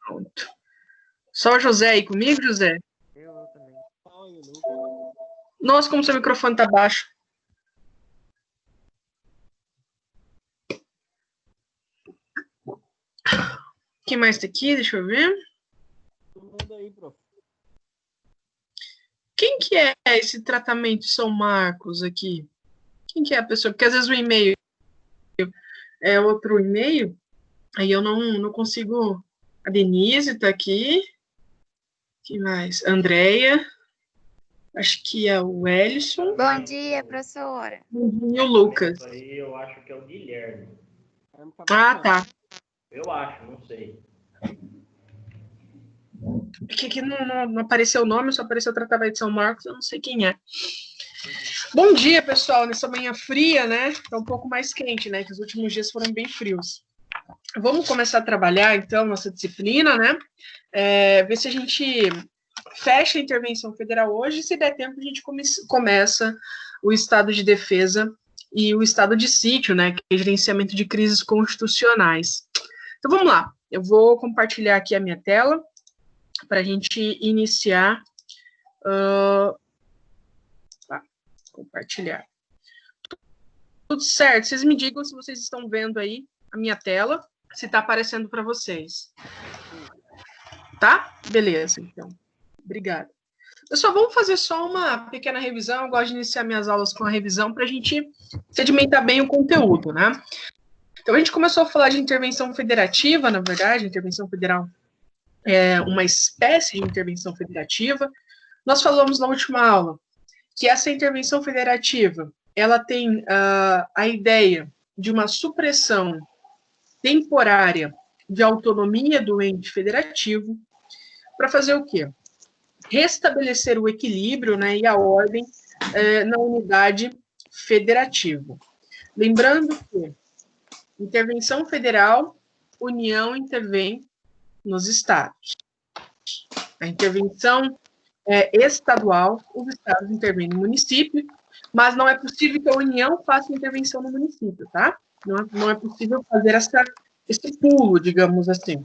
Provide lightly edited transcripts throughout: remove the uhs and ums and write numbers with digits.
Pronto. Só o José aí comigo, José? Eu também. Nossa, como seu microfone tá baixo. Quem mais tá aqui? Deixa eu ver. Manda aí, prof. Quem que é esse tratamento de São Marcos aqui? Quem que é a pessoa? Porque às vezes o e-mail é outro e-mail, aí eu não consigo... A Denise tá aqui. Quem mais? Andréia. Acho que é o Ellison. Bom dia, professora. E o Lucas. Isso aí eu acho que é o Guilherme. Ah, tá. Eu acho, não sei. Porque aqui não apareceu o nome, só apareceu o tratamento de São Marcos, eu não sei quem é. Bom dia, pessoal. Nessa manhã fria, né? Tá um pouco mais quente, né? Que os últimos dias foram bem frios. Vamos começar a trabalhar, então, nossa disciplina, né? Ver se a gente fecha a intervenção federal hoje. Se der tempo, a gente começa o estado de defesa e o estado de sítio, né? Que é gerenciamento de crises constitucionais. Então, vamos lá. Eu vou compartilhar aqui a minha tela para a gente iniciar. Compartilhar. Tudo certo. Vocês me digam se vocês estão vendo aí a minha tela, se está aparecendo para vocês. Tá? Beleza, então. Obrigada. Pessoal, vamos fazer só uma pequena revisão. Eu gosto de iniciar minhas aulas com a revisão para a gente sedimentar bem o conteúdo, né? Então, a gente começou a falar de intervenção federativa, na verdade, intervenção federal é uma espécie de intervenção federativa. Nós falamos na última aula que essa intervenção federativa, ela tem a ideia de uma supressão temporária de autonomia do ente federativo para fazer o quê? Restabelecer o equilíbrio, né, e a ordem na unidade federativa. Lembrando que intervenção federal, União intervém nos estados. A intervenção estadual, os estados intervêm no município, mas não é possível que a União faça intervenção no município, tá? Não é possível fazer esse pulo, digamos assim.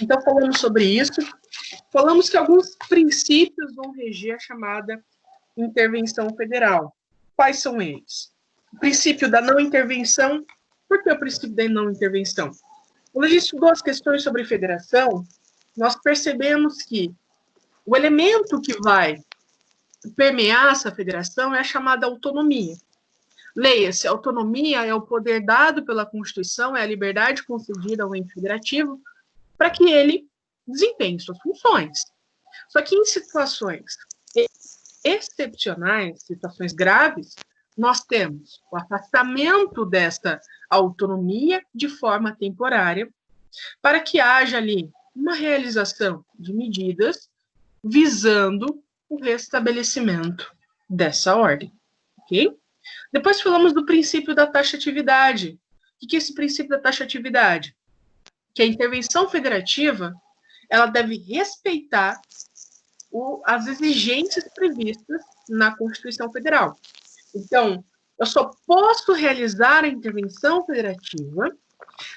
Então, falamos sobre isso, falamos que alguns princípios vão reger a chamada intervenção federal. Quais são eles? O princípio da não intervenção. Por que o princípio da não intervenção? Quando a gente estudou as questões sobre federação, nós percebemos que o elemento que vai permear essa federação é a chamada autonomia. Leia-se, autonomia é o poder dado pela Constituição, é a liberdade concedida ao ente federativo para que ele desempenhe suas funções. Só que em situações excepcionais, situações graves, nós temos o afastamento dessa autonomia de forma temporária para que haja ali uma realização de medidas visando o restabelecimento dessa ordem, ok? Depois falamos do princípio da taxatividade. O que é esse princípio da taxatividade? Que a intervenção federativa, ela deve respeitar as exigências previstas na Constituição Federal. Então, eu só posso realizar a intervenção federativa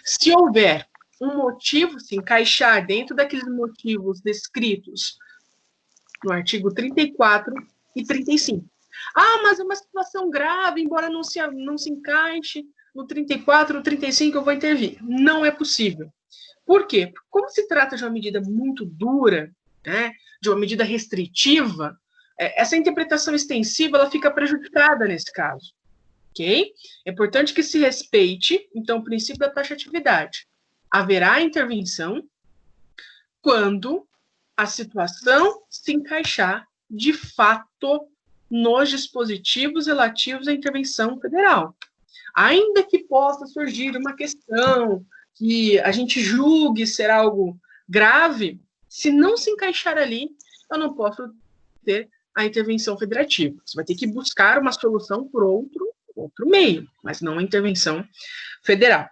se houver um motivo, se encaixar dentro daqueles motivos descritos no artigo 34 e 35. Ah, mas é uma situação grave, embora não se encaixe no 34 ou 35, eu vou intervir. Não é possível. Por quê? Porque como se trata de uma medida muito dura, né, de uma medida restritiva, essa interpretação extensiva ela fica prejudicada nesse caso. Ok? É importante que se respeite, então, o princípio da taxatividade. Haverá intervenção quando a situação se encaixar, de fato, nos dispositivos relativos à intervenção federal. Ainda que possa surgir uma questão que a gente julgue ser algo grave, se não se encaixar ali, eu não posso ter a intervenção federativa. Você vai ter que buscar uma solução por outro meio, mas não a intervenção federal.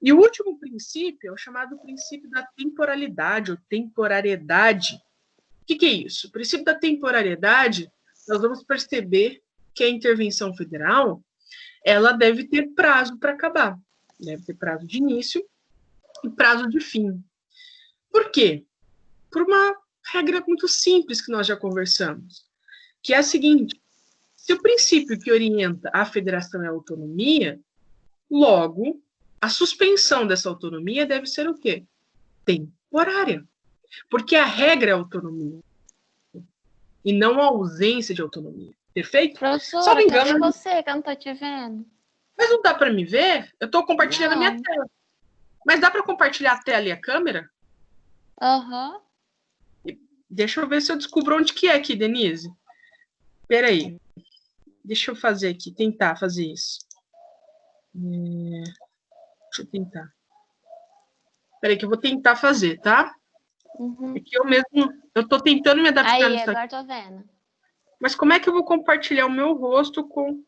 E o último princípio é o chamado princípio da temporalidade, ou temporariedade. O que é isso? O princípio da temporariedade, nós vamos perceber que a intervenção federal, ela deve ter prazo para acabar. Deve ter prazo de início e prazo de fim. Por quê? Por uma regra muito simples que nós já conversamos, que é a seguinte: se o princípio que orienta a federação é a autonomia, logo, a suspensão dessa autonomia deve ser o quê? Temporária. Porque a regra é a autonomia, e não a ausência de autonomia. Perfeito? Professora, Só me engano, cadê você que eu não tô te vendo? mas não dá para me ver? Eu estou compartilhando a minha Não. tela. Mas dá para compartilhar a tela e a câmera? Aham. Deixa eu ver se eu descubro onde que é aqui, Denise. Espera aí. Deixa eu fazer aqui, tentar fazer isso. Deixa eu tentar. Espera aí que eu vou tentar fazer, tá? Uhum. É que eu estou tentando me adaptar Aí, nisso aqui. agora tô vendo. Mas como é que eu vou compartilhar o meu rosto com...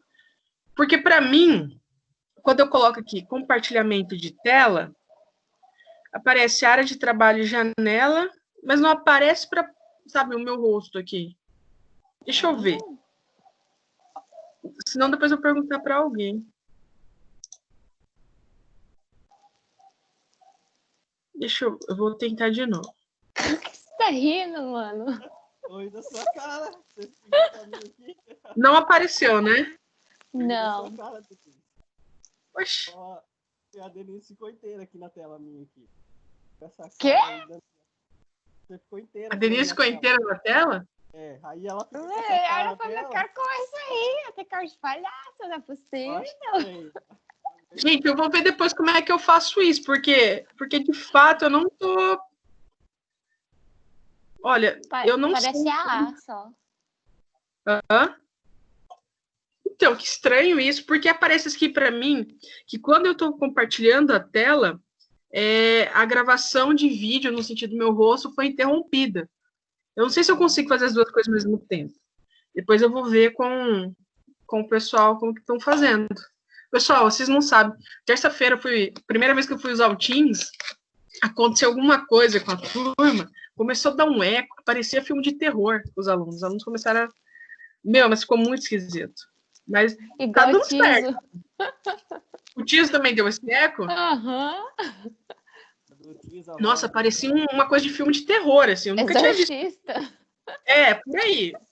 Porque para mim, quando eu coloco aqui compartilhamento de tela, aparece área de trabalho e janela, mas não aparece para, sabe, o meu rosto aqui. Deixa eu ver. Senão depois eu perguntar para alguém. Eu vou tentar de novo. Você tá rindo, mano? Oi da sua cara. Você fica pra mim aqui. Não apareceu, né? Oi da Não. sua cara, Tutu. Oxi. Ó, a Denise ficou inteira aqui na tela minha aqui. Essa Quê? cara aí você ficou inteira. A Denise ficou inteira na tela? É, aí ela ficou com essa Olha cara pra minha dela. cara com isso aí. Até cara de palhaço, não é Eu possível. acho que tem. Gente, eu vou ver depois como é que eu faço isso, porque de fato eu não tô... Olha, eu não Parece sei... a só. Hã? Então, que estranho isso, porque aparece aqui para mim que quando eu estou compartilhando a tela, a gravação de vídeo, no sentido do meu rosto, foi interrompida. Eu não sei se eu consigo fazer as duas coisas ao mesmo tempo. Depois eu vou ver com o pessoal como que estão fazendo. Pessoal, vocês não sabem. Terça-feira foi a primeira vez que eu fui usar o Teams, aconteceu alguma coisa com a turma, começou a dar um eco, parecia filme de terror com os alunos. Os alunos começaram a... mas ficou muito esquisito. Mas tá Igual dando Tiso. certo. O Tiso também deu esse eco? Aham. Nossa, parecia uma coisa de filme de terror, assim. Eu nunca tinha visto. Exorcista.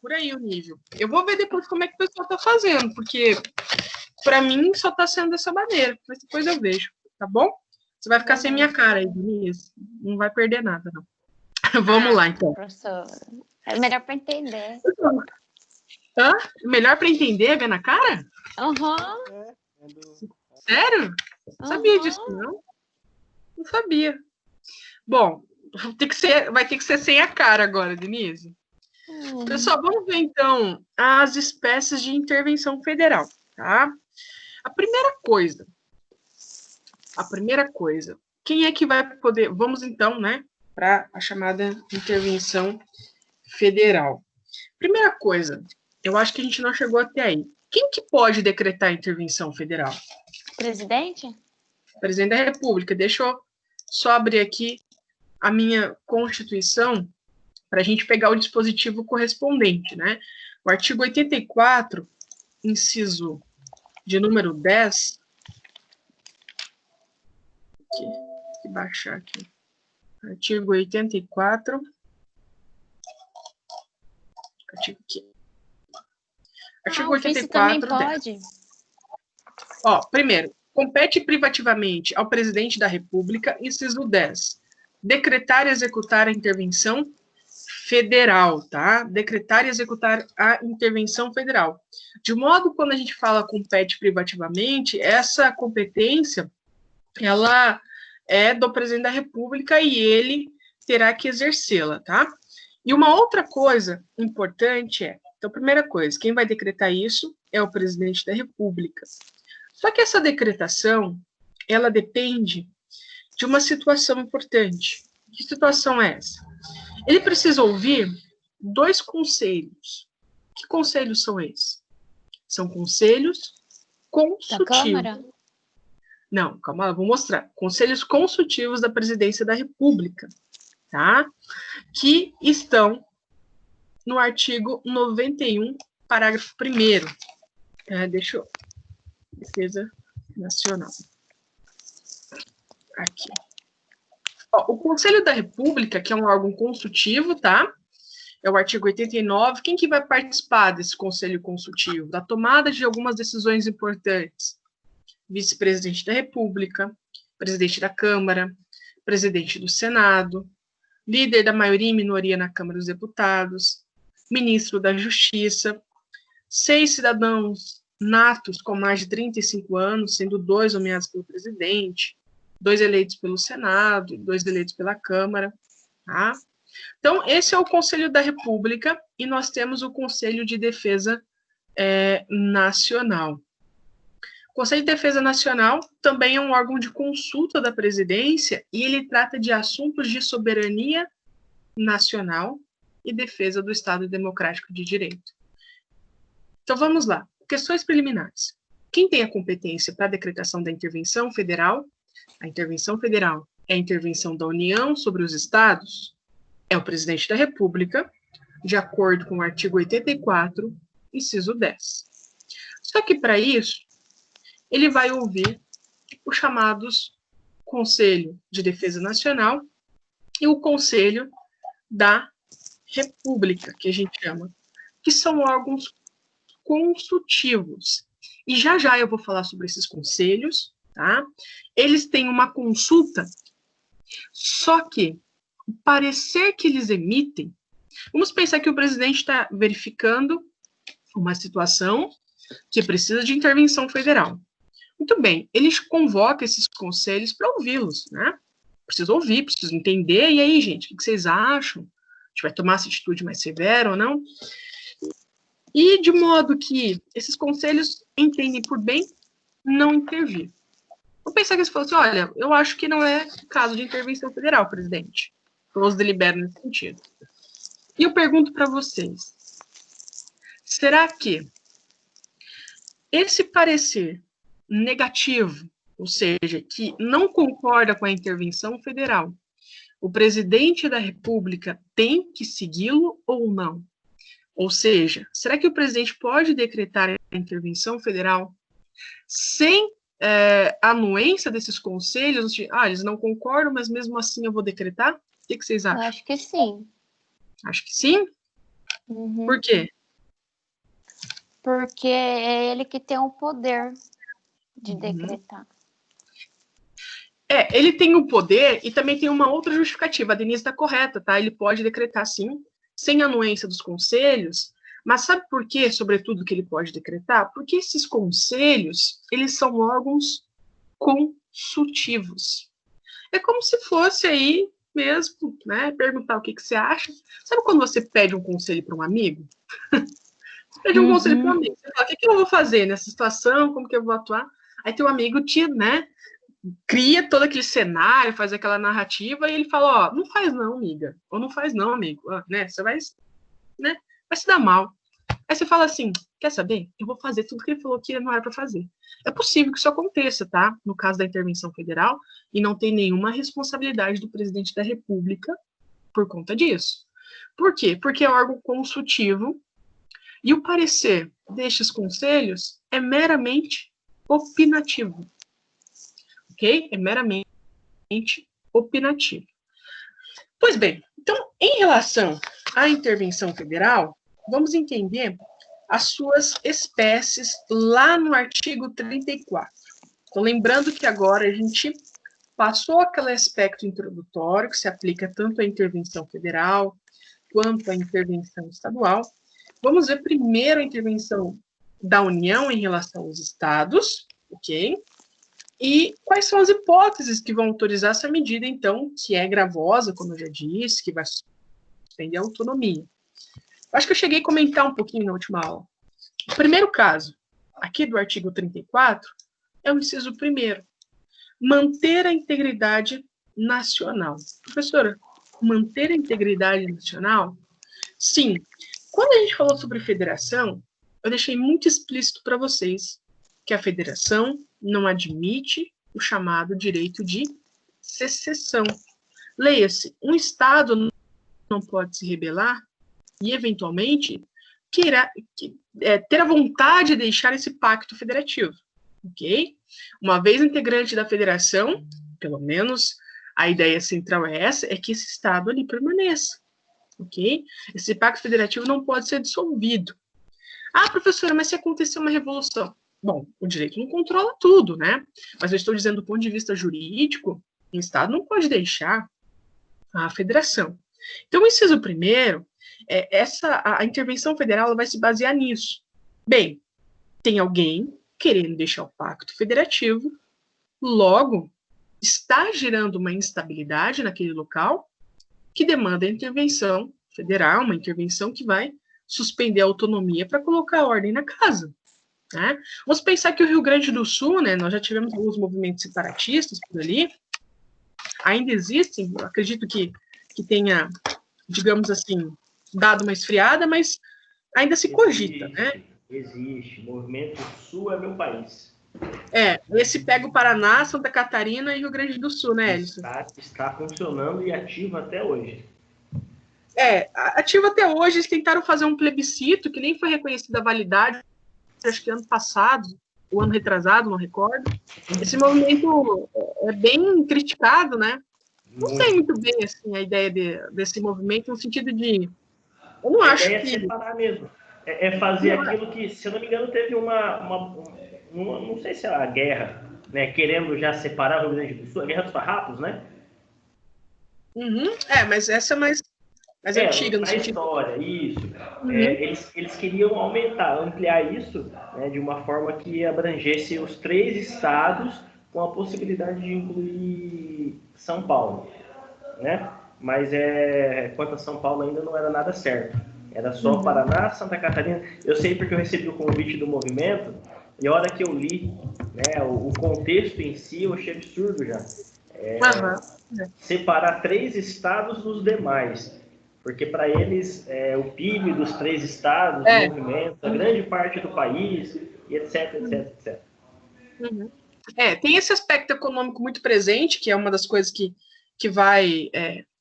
Por aí o nível. Eu vou ver depois como é que o pessoal tá fazendo, porque para mim só tá sendo dessa maneira. Mas depois eu vejo, tá bom? Você vai ficar sem minha cara aí, Denise. Não vai perder nada, não. Vamos lá, então. Professora. É melhor pra entender. Hã? Melhor para entender ver na cara? Aham. Sério? Não sabia disso, não? Não sabia. Bom, vai ter que ser sem a cara agora, Denise. Pessoal, vamos ver então as espécies de intervenção federal, tá? A primeira coisa, quem é que vai poder... Vamos então, né, para a chamada intervenção federal. Primeira coisa, eu acho que a gente não chegou até aí. Quem que pode decretar intervenção federal? Presidente? Presidente da República. Deixa eu só abrir aqui a minha Constituição para a gente pegar o dispositivo correspondente, né? O artigo 84, inciso de número 10. Aqui, baixar aqui. Artigo 84. Artigo aqui. Artigo 84. Também pode. Ó, primeiro, compete privativamente ao presidente da República, inciso 10, decretar e executar a intervenção federal, tá? Decretar e executar a intervenção federal. De modo, quando a gente fala compete privativamente, essa competência, ela é do presidente da República e ele terá que exercê-la, tá? E uma outra coisa importante então, primeira coisa, quem vai decretar isso é o presidente da República. Só que essa decretação, ela depende de uma situação importante. Que situação é essa? Ele precisa ouvir 2 conselhos. Que conselhos são esses? São conselhos consultivos. Da Câmara? Não, calma lá, vou mostrar. Conselhos consultivos da Presidência da República, tá? Que estão no artigo 91, parágrafo 1º. Deixa eu... Defesa Nacional. Aqui. Ó, o Conselho da República, que é um órgão consultivo, tá? É o artigo 89. Quem que vai participar desse conselho consultivo? Da tomada de algumas decisões importantes. Vice-presidente da República, presidente da Câmara, presidente do Senado, líder da maioria e minoria na Câmara dos Deputados, ministro da Justiça, 6 cidadãos natos com mais de 35 anos, sendo 2 nomeados pelo presidente, 2 eleitos pelo Senado e 2 eleitos pela Câmara, tá? Então, esse é o Conselho da República, e nós temos o Conselho de Defesa Nacional. O Conselho de Defesa Nacional também é um órgão de consulta da presidência, e ele trata de assuntos de soberania nacional e defesa do Estado Democrático de Direito. Então, vamos lá. Questões preliminares. Quem tem a competência para a decretação da intervenção federal? A intervenção federal é a intervenção da União sobre os estados? É o presidente da República, de acordo com o artigo 84, inciso 10. Só que, para isso, ele vai ouvir os chamados Conselho de Defesa Nacional e o Conselho da República, que a gente chama, que são órgãos consultivos. E já já eu vou falar sobre esses conselhos, tá? Eles têm uma consulta, só que o parecer que eles emitem, vamos pensar que o presidente está verificando uma situação que precisa de intervenção federal. Muito bem, eles convocam esses conselhos para ouvi-los, né? Preciso ouvir, preciso entender, e aí, gente, o que vocês acham? A gente vai tomar essa atitude mais severa ou não? E de modo que esses conselhos entendem por bem não intervir. Vou pensar que eles falam assim, olha, eu acho que não é caso de intervenção federal, presidente. Todos deliberam nesse sentido. E eu pergunto para vocês, será que esse parecer negativo, ou seja, que não concorda com a intervenção federal, o presidente da República tem que segui-lo ou não? Ou seja, será que o presidente pode decretar a intervenção federal sem anuência desses conselhos? Eles não concordam, mas mesmo assim eu vou decretar? O que vocês acham? Eu acho que sim. Acho que sim? Uhum. Por quê? Porque é ele que tem o poder de decretar. Ele tem o poder e também tem uma outra justificativa. A Denise está correta, tá? Ele pode decretar, sim, sem anuência dos conselhos, mas sabe por quê, sobretudo, que ele pode decretar? Porque esses conselhos, eles são órgãos consultivos. É como se fosse aí mesmo, né, perguntar o que você acha. Sabe quando você pede um conselho para um amigo? Você pede um conselho para um amigo, você fala, o que eu vou fazer nessa situação, como que eu vou atuar? Aí teu amigo te, né, cria todo aquele cenário, faz aquela narrativa, e ele fala, não faz não, amiga, ou não faz não, amigo, né, você vai, né, vai se dar mal. Aí você fala assim, quer saber? Eu vou fazer tudo que ele falou que não era para fazer. É possível que isso aconteça, tá? No caso da intervenção federal, e não tem nenhuma responsabilidade do presidente da República por conta disso. Por quê? Porque é órgão consultivo, e o parecer destes conselhos é meramente opinativo. Ok? É meramente opinativo. Pois bem, então, em relação à intervenção federal, vamos entender as suas espécies lá no artigo 34. Então, lembrando que agora a gente passou aquele aspecto introdutório que se aplica tanto à intervenção federal quanto à intervenção estadual. Vamos ver primeiro a intervenção da União em relação aos estados, ok? E quais são as hipóteses que vão autorizar essa medida, então, que é gravosa, como eu já disse, que vai suspender a autonomia. Acho que eu cheguei a comentar um pouquinho na última aula. O primeiro caso, aqui do artigo 34, é o inciso 1º. Manter a integridade nacional. Professora, manter a integridade nacional? Sim. Quando a gente falou sobre federação, eu deixei muito explícito para vocês que a federação não admite o chamado direito de secessão. Leia-se, um Estado não pode se rebelar e, eventualmente, ter a vontade de deixar esse pacto federativo, ok? Uma vez integrante da federação, pelo menos A ideia central é essa, é que esse Estado ali permaneça, ok? Esse pacto federativo não pode ser dissolvido. Ah, professora, mas se acontecer uma revolução? Bom, o direito não controla tudo, né? Mas eu estou dizendo do ponto de vista jurídico, o Estado não pode deixar a federação. Então, o inciso primeiro, a intervenção federal ela vai se basear nisso. Bem, tem alguém querendo deixar o pacto federativo, logo, está gerando uma instabilidade naquele local que demanda a intervenção federal, uma intervenção que vai suspender a autonomia para colocar a ordem na casa. Né? Vamos pensar que o Rio Grande do Sul, né, nós já tivemos alguns movimentos separatistas por ali, ainda existem, eu acredito que tenha, digamos assim, dado uma esfriada, mas ainda se cogita, né? Existe. Movimento Sul é meu país. Esse pega o Paraná, Santa Catarina e Rio Grande do Sul, né, Elison? Está funcionando e ativo até hoje. Ativo até hoje. Eles tentaram fazer um plebiscito que nem foi reconhecida a validade, acho que ano passado, ou ano retrasado, não recordo. Esse movimento é bem criticado, né? Não sei muito bem assim, a ideia desse movimento, no sentido de... Eu não acho que... A ideia é separar mesmo. É fazer aquilo que, se eu não me engano, teve não sei se é a guerra, né, querendo já separar o Rio Grande do Sul, a Guerra dos Farrapos, né? Mas essa é mais antiga. Na história, isso. Eles queriam ampliar isso, né, de uma forma que abrangesse os 3 estados, com a possibilidade de incluir São Paulo, né? Mas quanto a São Paulo ainda não era nada certo. Era só Paraná, Santa Catarina. Eu sei porque eu recebi o convite do movimento, e a hora que eu li, né, o contexto em si, eu achei absurdo já. Separar 3 estados dos demais. Porque para eles, o PIB dos 3 estados, o movimento, a grande parte do país, e etc, etc, etc. Tem esse aspecto econômico muito presente, que é uma das coisas que vai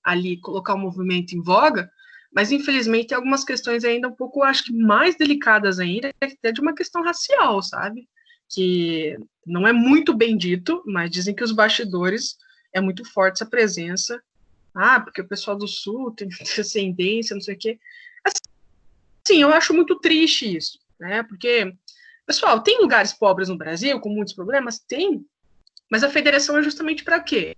ali colocar o movimento em voga, mas infelizmente tem algumas questões ainda um pouco, acho que mais delicadas ainda, até de uma questão racial, sabe? Que não é muito bem dito, mas dizem que os bastidores é muito forte essa presença. Porque o pessoal do Sul tem descendência, não sei o quê. Assim, eu acho muito triste isso, né? Porque, pessoal, tem lugares pobres no Brasil, com muitos problemas? Tem. Mas a federação é justamente para quê?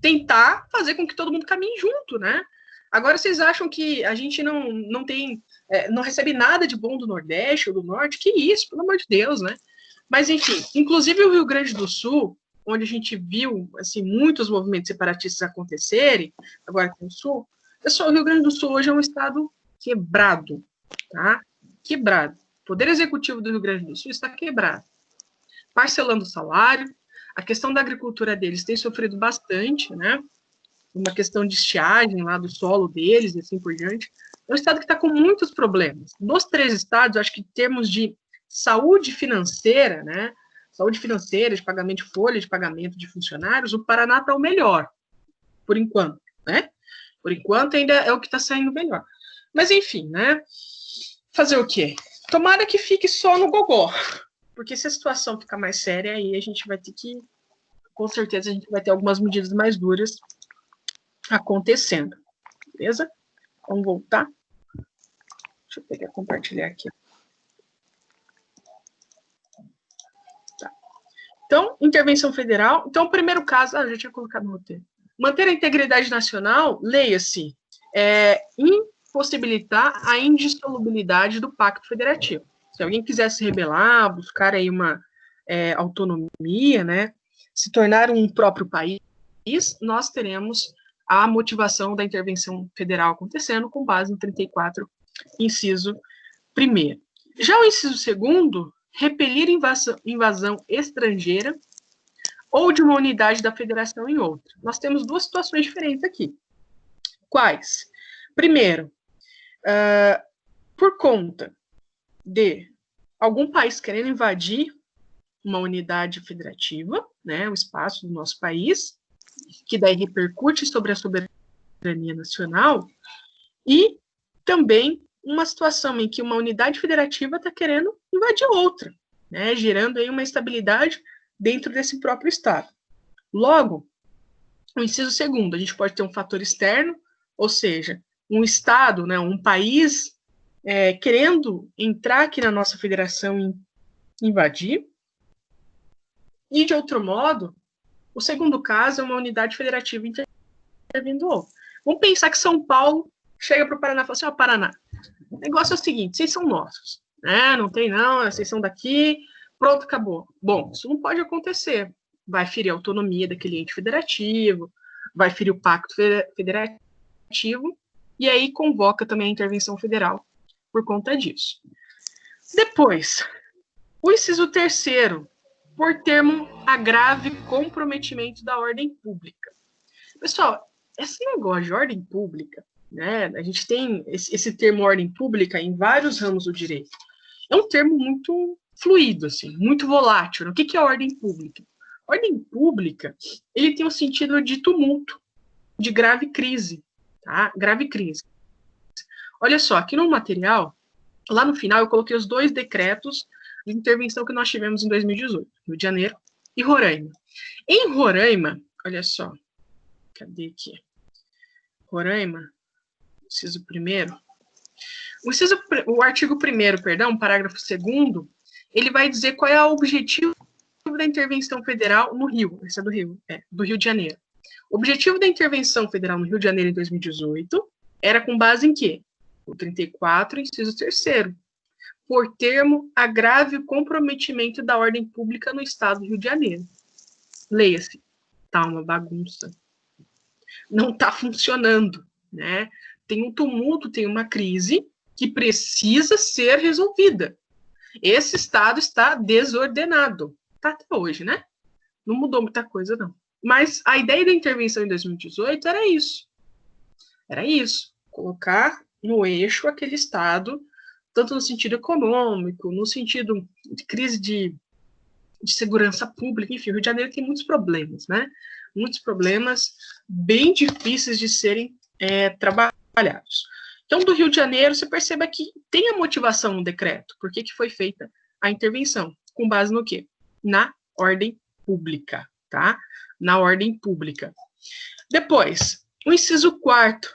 Tentar fazer com que todo mundo caminhe junto, né? Agora, vocês acham que a gente não tem, não recebe nada de bom do Nordeste ou do Norte? Que isso, pelo amor de Deus, né? Mas, enfim, inclusive o Rio Grande do Sul, onde a gente viu, assim, muitos movimentos separatistas acontecerem, agora aqui no Sul, pessoal, o Rio Grande do Sul hoje é um estado quebrado, tá? Quebrado. O Poder Executivo do Rio Grande do Sul está quebrado. Parcelando o salário, a questão da agricultura deles tem sofrido bastante, né? Uma questão de estiagem lá do solo deles e assim por diante. É um estado que está com muitos problemas. Dos 3 estados, acho que em termos de saúde financeira, né? Saúde financeira, de pagamento de folha, de pagamento de funcionários, o Paraná está o melhor, por enquanto, né? Por enquanto ainda é o que está saindo melhor. Mas enfim, né? Fazer o quê? Tomara que fique só no gogó, porque se a situação ficar mais séria, aí a gente vai ter que, com certeza, a gente vai ter algumas medidas mais duras acontecendo, beleza? Vamos voltar. Deixa eu pegar, compartilhar aqui. Tá. Então, intervenção federal. Então, o primeiro caso, já tinha colocado no roteiro. Manter a integridade nacional, leia-se, impossibilitar a indissolubilidade do Pacto Federativo. Se alguém quiser se rebelar, buscar aí uma autonomia, né, se tornar um próprio país, nós teremos a motivação da intervenção federal acontecendo com base no 34, inciso 1º. Já o inciso 2º, repelir invasão estrangeira ou de uma unidade da federação em outra. Nós temos 2 situações diferentes aqui. Quais? Primeiro, por conta de algum país querendo invadir uma unidade federativa, né, o espaço do nosso país, que daí repercute sobre a soberania nacional, e também uma situação em que uma unidade federativa está querendo invadir outra, né, gerando aí uma instabilidade dentro desse próprio Estado. Logo, O inciso segundo, a gente pode ter um fator externo, ou seja, um Estado, né, um país querendo entrar aqui na nossa federação e invadir. E, de outro modo, o segundo caso é uma unidade federativa intervindo outro. Vamos pensar que São Paulo chega para o Paraná e fala assim, Paraná, o negócio é o seguinte, vocês são nossos, né? Não tem não, vocês são daqui, pronto, acabou. Bom, isso não pode acontecer. Vai ferir a autonomia daquele ente federativo, vai ferir o pacto federativo, e aí convoca também a intervenção federal por conta disso. Depois, o inciso terceiro, por termo agrave comprometimento da ordem pública. Pessoal, esse negócio de ordem pública, né, a gente tem esse termo ordem pública em vários ramos do direito. É um termo muito fluido, assim, muito volátil. O que é ordem pública? Ordem pública, ele tem um sentido de tumulto, de grave crise, tá? Grave crise. Olha só, aqui no material, lá no final, eu coloquei os 2 decretos de intervenção que nós tivemos em 2018, Rio de Janeiro e Roraima. Em Roraima, olha só, cadê aqui? Roraima, inciso primeiro. O artigo 1º, perdão, parágrafo 2º, ele vai dizer qual é o objetivo da intervenção federal no Rio. Esse é do Rio de Janeiro. O objetivo da intervenção federal no Rio de Janeiro em 2018 era com base em quê? O 34, inciso 3º, por termo agrave o comprometimento da ordem pública no estado do Rio de Janeiro. Leia-se, tá uma bagunça. Não está funcionando, né? Tem um tumulto, tem uma crise que precisa ser resolvida. Esse estado está desordenado. Está até hoje, né? Não mudou muita coisa, não. Mas a ideia da intervenção em 2018 era isso. Era isso. Colocar no eixo aquele estado, tanto no sentido econômico, no sentido de crise de segurança pública, enfim, o Rio de Janeiro tem muitos problemas, né? Muitos problemas bem difíceis de serem trabalhados. Então, do Rio de Janeiro, você percebe que tem a motivação no decreto. Por que foi feita a intervenção? Com base no quê? Na ordem pública, tá? Na ordem pública. Depois, o inciso 4º,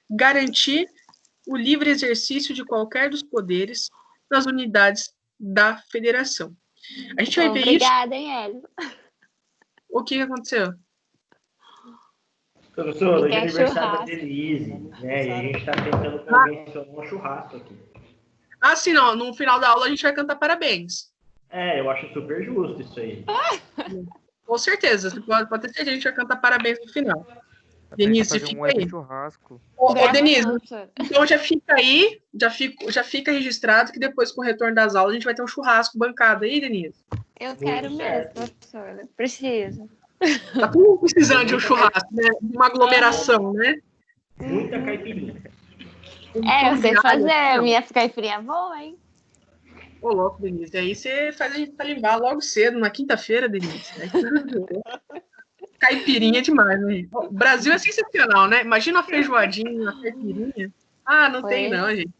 garantir o livre exercício de qualquer dos poderes nas unidades da federação. A gente vai ver isso... Obrigada, hein, Hélio? O que aconteceu? Professor, hoje é aniversário da Denise, né? E a gente está tentando convencionar um churrasco aqui. Ah, sim, não. No final da aula a gente vai cantar parabéns. Eu acho super justo isso aí. Com certeza. Você pode ter certeza, a gente vai cantar parabéns no final. Denise, fica aí. Churrasco. Ô, Denise, então já fica aí, já fica registrado que depois, com o retorno das aulas, a gente vai ter um churrasco bancado aí, Denise. Eu quero mesmo, professora. Preciso. Tá tudo precisando de um churrasco, né? De uma aglomeração, né? Muita caipirinha. Eu sei fazer. Minha caipirinha é boa, hein? Ô, louco, Denise. Aí você faz a gente salivar logo cedo, na quinta-feira, Denise. Caipirinha é demais, né? O Brasil é sensacional, né? Imagina a feijoadinha, a caipirinha. Ah, não tem não, gente.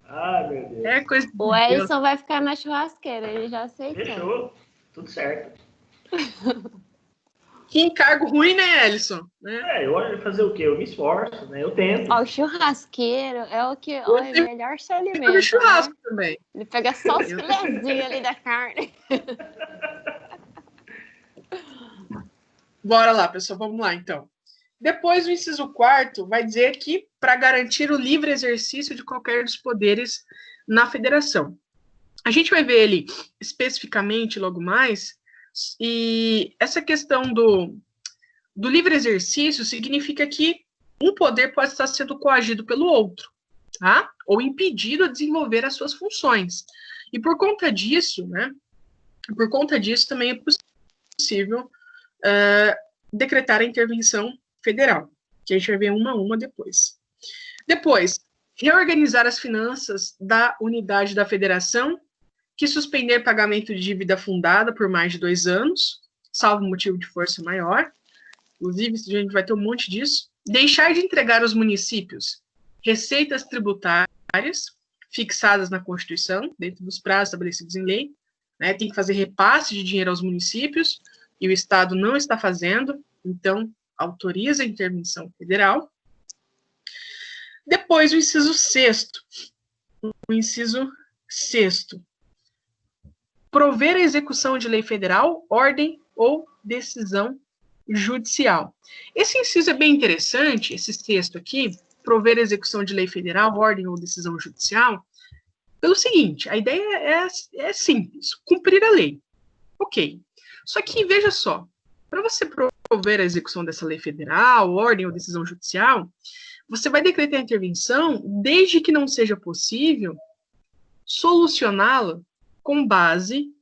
Ah, meu Deus. É coisa O Edson vai ficar na churrasqueira, ele já aceitou. Fechou. Tudo certo. Que encargo ruim, né, Ellison? Eu olho fazer o quê? Eu me esforço, né? Eu tento. Ó, o churrasqueiro é o que olha, melhor se alimenta. Ele churrasco, né? também. Ele pega só os filezinhos ali da carne. Bora lá, pessoal, vamos lá, então. Depois, o inciso 4º vai dizer que para garantir o livre exercício de qualquer dos poderes na federação. A gente vai ver ele especificamente logo mais, e essa questão do livre exercício significa que um poder pode estar sendo coagido pelo outro, tá? Ou impedido a desenvolver as suas funções. E por conta disso, né? Por conta disso também é possível decretar a intervenção federal, que a gente vai ver uma a uma depois. Depois, reorganizar as finanças da unidade da federação, que suspender pagamento de dívida fundada por mais de 2 anos, salvo motivo de força maior. Inclusive, a gente vai ter um monte disso. Deixar de entregar aos municípios receitas tributárias fixadas na Constituição, dentro dos prazos estabelecidos em lei. Né? Tem que fazer repasse de dinheiro aos municípios, e o Estado não está fazendo, então autoriza a intervenção federal. Depois, o inciso sexto. O inciso sexto. Prover a execução de lei federal, ordem ou decisão judicial. Esse inciso é bem interessante, esse sexto aqui, prover a execução de lei federal, ordem ou decisão judicial, pelo seguinte, a ideia é simples, cumprir a lei. Ok. Só que, veja só, para você prover a execução dessa lei federal, ordem ou decisão judicial, você vai decretar a intervenção desde que não seja possível solucioná-la com base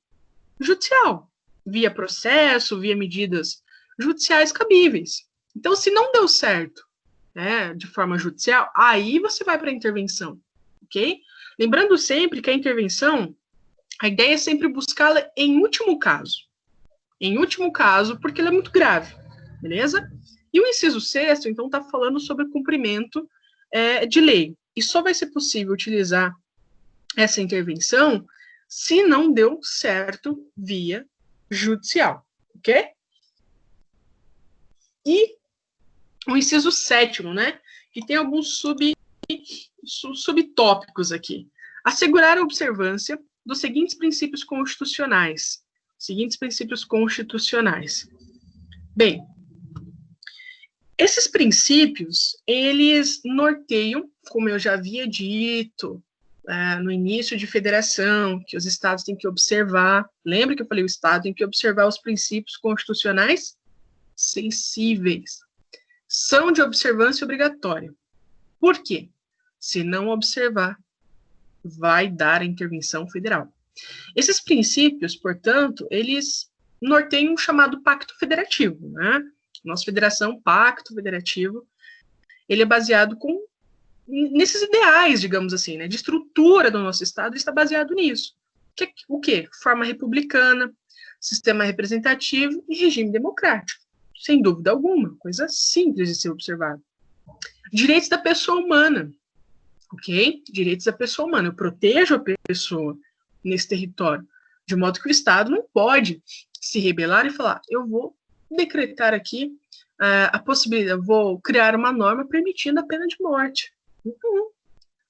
judicial, via processo, via medidas judiciais cabíveis. Então, se não deu certo, né, de forma judicial, aí você vai para a intervenção, ok? Lembrando sempre que a intervenção, a ideia é sempre buscá-la em último caso. Em último caso, porque ela é muito grave, beleza? E o inciso sexto, então, está falando sobre cumprimento de lei. E só vai ser possível utilizar essa intervenção se não deu certo via judicial, ok? E o inciso sétimo, né, que tem alguns subtópicos aqui. Assegurar a observância dos seguintes princípios constitucionais. Bem, esses princípios, eles norteiam, como eu já havia dito, no início de federação, que os estados têm que observar, lembra que eu falei, o estado tem que observar os princípios constitucionais sensíveis. São de observância obrigatória. Por quê? Se não observar, vai dar a intervenção federal. Esses princípios, portanto, eles norteiam um chamado pacto federativo, né? Nossa federação, pacto federativo, ele é baseado nesses ideais, digamos assim, né, de estrutura do nosso Estado, está baseado nisso. O quê? Forma republicana, sistema representativo e regime democrático. Sem dúvida alguma, coisa simples de ser observada. Direitos da pessoa humana, ok? Direitos da pessoa humana. Eu protejo a pessoa nesse território, de modo que o Estado não pode se rebelar e falar, eu vou decretar aqui a possibilidade, eu vou criar uma norma permitindo a pena de morte.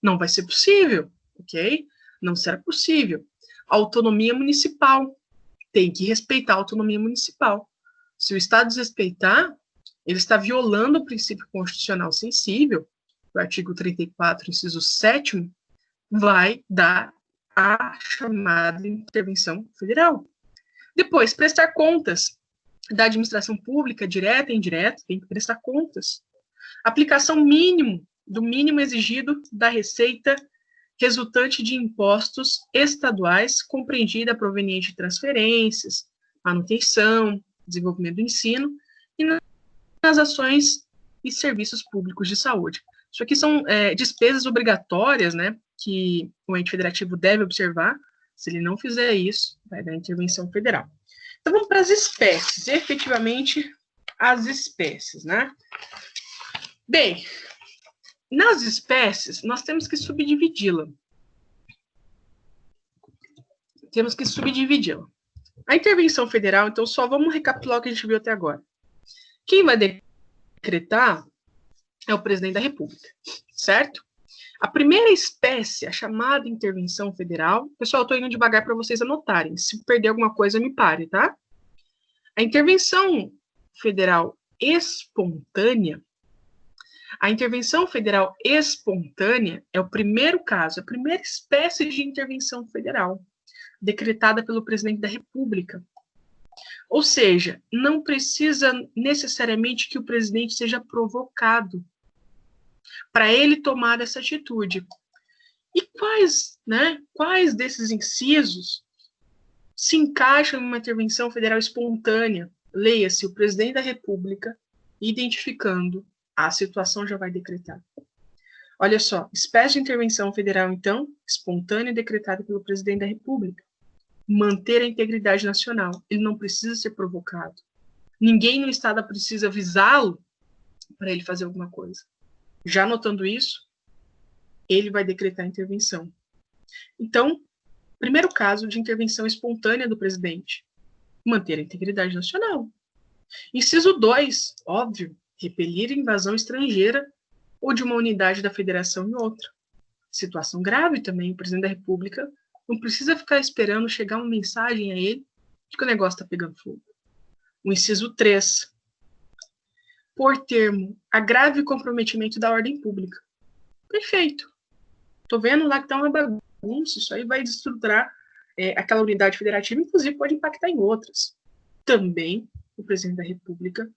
Não vai ser possível, ok? Não será possível. Autonomia municipal. Tem que respeitar a autonomia municipal. Se o Estado desrespeitar, ele está violando o princípio constitucional sensível, o artigo 34, inciso 7º, vai dar a chamada intervenção federal. Depois, prestar contas da administração pública, direta e indireta, tem que prestar contas. Aplicação do mínimo exigido da receita resultante de impostos estaduais, compreendida proveniente de transferências, manutenção, desenvolvimento do ensino e nas ações e serviços públicos de saúde. Isso aqui são despesas obrigatórias, né, que o ente federativo deve observar. Se ele não fizer isso, vai dar intervenção federal. Então, vamos para as espécies. Efetivamente, as espécies, né? Bem, nas espécies, nós temos que subdividi-la. A intervenção federal, então, só vamos recapitular o que a gente viu até agora. Quem vai decretar é o presidente da República, certo? A primeira espécie, a chamada intervenção federal, pessoal, eu estou indo devagar para vocês anotarem. Se perder alguma coisa, me pare, tá? A intervenção federal espontânea, é o primeiro caso, a primeira espécie de intervenção federal, decretada pelo presidente da República. Ou seja, não precisa necessariamente que o presidente seja provocado para ele tomar essa atitude. E quais desses incisos se encaixam em uma intervenção federal espontânea? Leia-se o presidente da República identificando a situação, já vai decretar. Olha só, espécie de intervenção federal, então, espontânea decretada pelo presidente da República. Manter a integridade nacional. Ele não precisa ser provocado. Ninguém no Estado precisa avisá-lo para ele fazer alguma coisa. Já notando isso, ele vai decretar a intervenção. Então, primeiro caso de intervenção espontânea do presidente. Manter a integridade nacional. Inciso 2, óbvio, repelir invasão estrangeira ou de uma unidade da federação em outra. Situação grave também, o presidente da República não precisa ficar esperando chegar uma mensagem a ele de que o negócio está pegando fogo. O inciso 3, por termo, agrave o comprometimento da ordem pública. Perfeito. Estou vendo lá que está uma bagunça, isso aí vai destruturar aquela unidade federativa, inclusive pode impactar em outras. Também o presidente da República,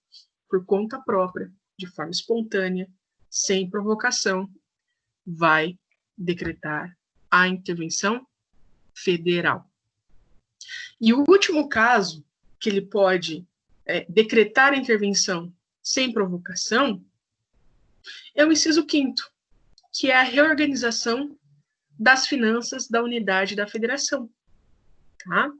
por conta própria, de forma espontânea, sem provocação, vai decretar a intervenção federal. E o último caso que ele pode decretar a intervenção sem provocação é o inciso 5º, que é a reorganização das finanças da unidade da federação. Tá?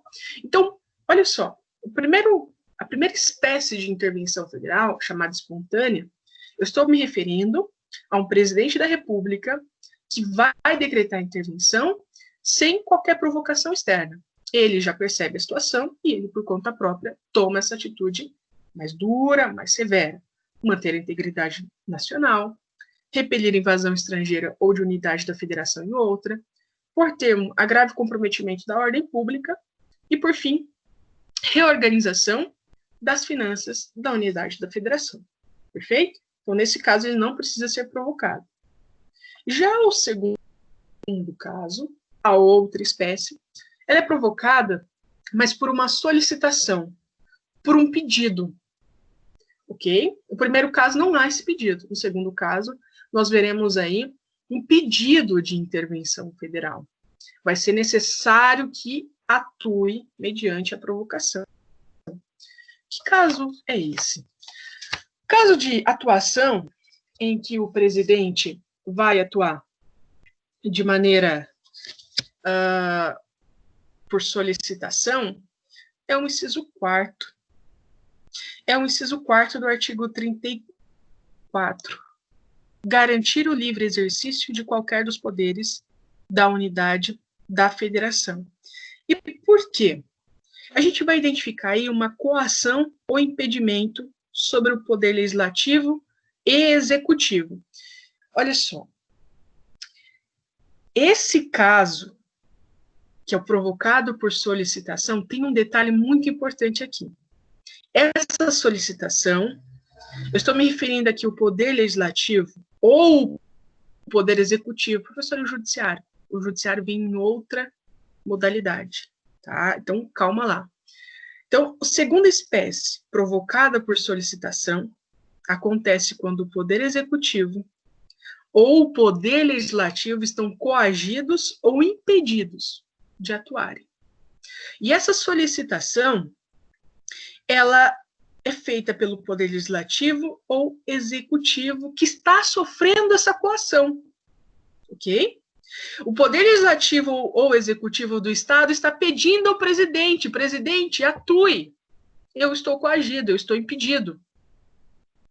Então, olha só, a primeira espécie de intervenção federal, chamada espontânea, eu estou me referindo a um presidente da República que vai decretar a intervenção sem qualquer provocação externa. Ele já percebe a situação e ele, por conta própria, toma essa atitude mais dura, mais severa. Manter a integridade nacional, repelir invasão estrangeira ou de unidade da federação em outra, por termo, agrave comprometimento da ordem pública e, por fim, reorganização das finanças da unidade da federação. Perfeito? Então, nesse caso, ele não precisa ser provocado. Já o segundo caso, a outra espécie, ela é provocada, mas por uma solicitação, por um pedido. Ok? No primeiro caso, não há esse pedido. No segundo caso, nós veremos aí um pedido de intervenção federal. Vai ser necessário que atue mediante a provocação. Que caso é esse? Caso de atuação em que o presidente vai atuar de maneira por solicitação, é o inciso 4º. É o inciso 4º do artigo 34. Garantir o livre exercício de qualquer dos poderes da unidade da federação. E por quê? A gente vai identificar aí uma coação ou impedimento sobre o poder legislativo e executivo. Olha só. Esse caso, que é o provocado por solicitação, tem um detalhe muito importante aqui. Essa solicitação, eu estou me referindo aqui ao poder legislativo ou o poder executivo, professor, e o judiciário. O judiciário vem em outra modalidade, tá? Então, calma lá. Então, a segunda espécie, provocada por solicitação, acontece quando o poder executivo ou o poder legislativo estão coagidos ou impedidos de atuarem. E essa solicitação, ela é feita pelo poder legislativo ou executivo que está sofrendo essa coação, ok? O poder legislativo ou executivo do Estado está pedindo ao presidente, presidente, atue. Eu estou coagido, eu estou impedido,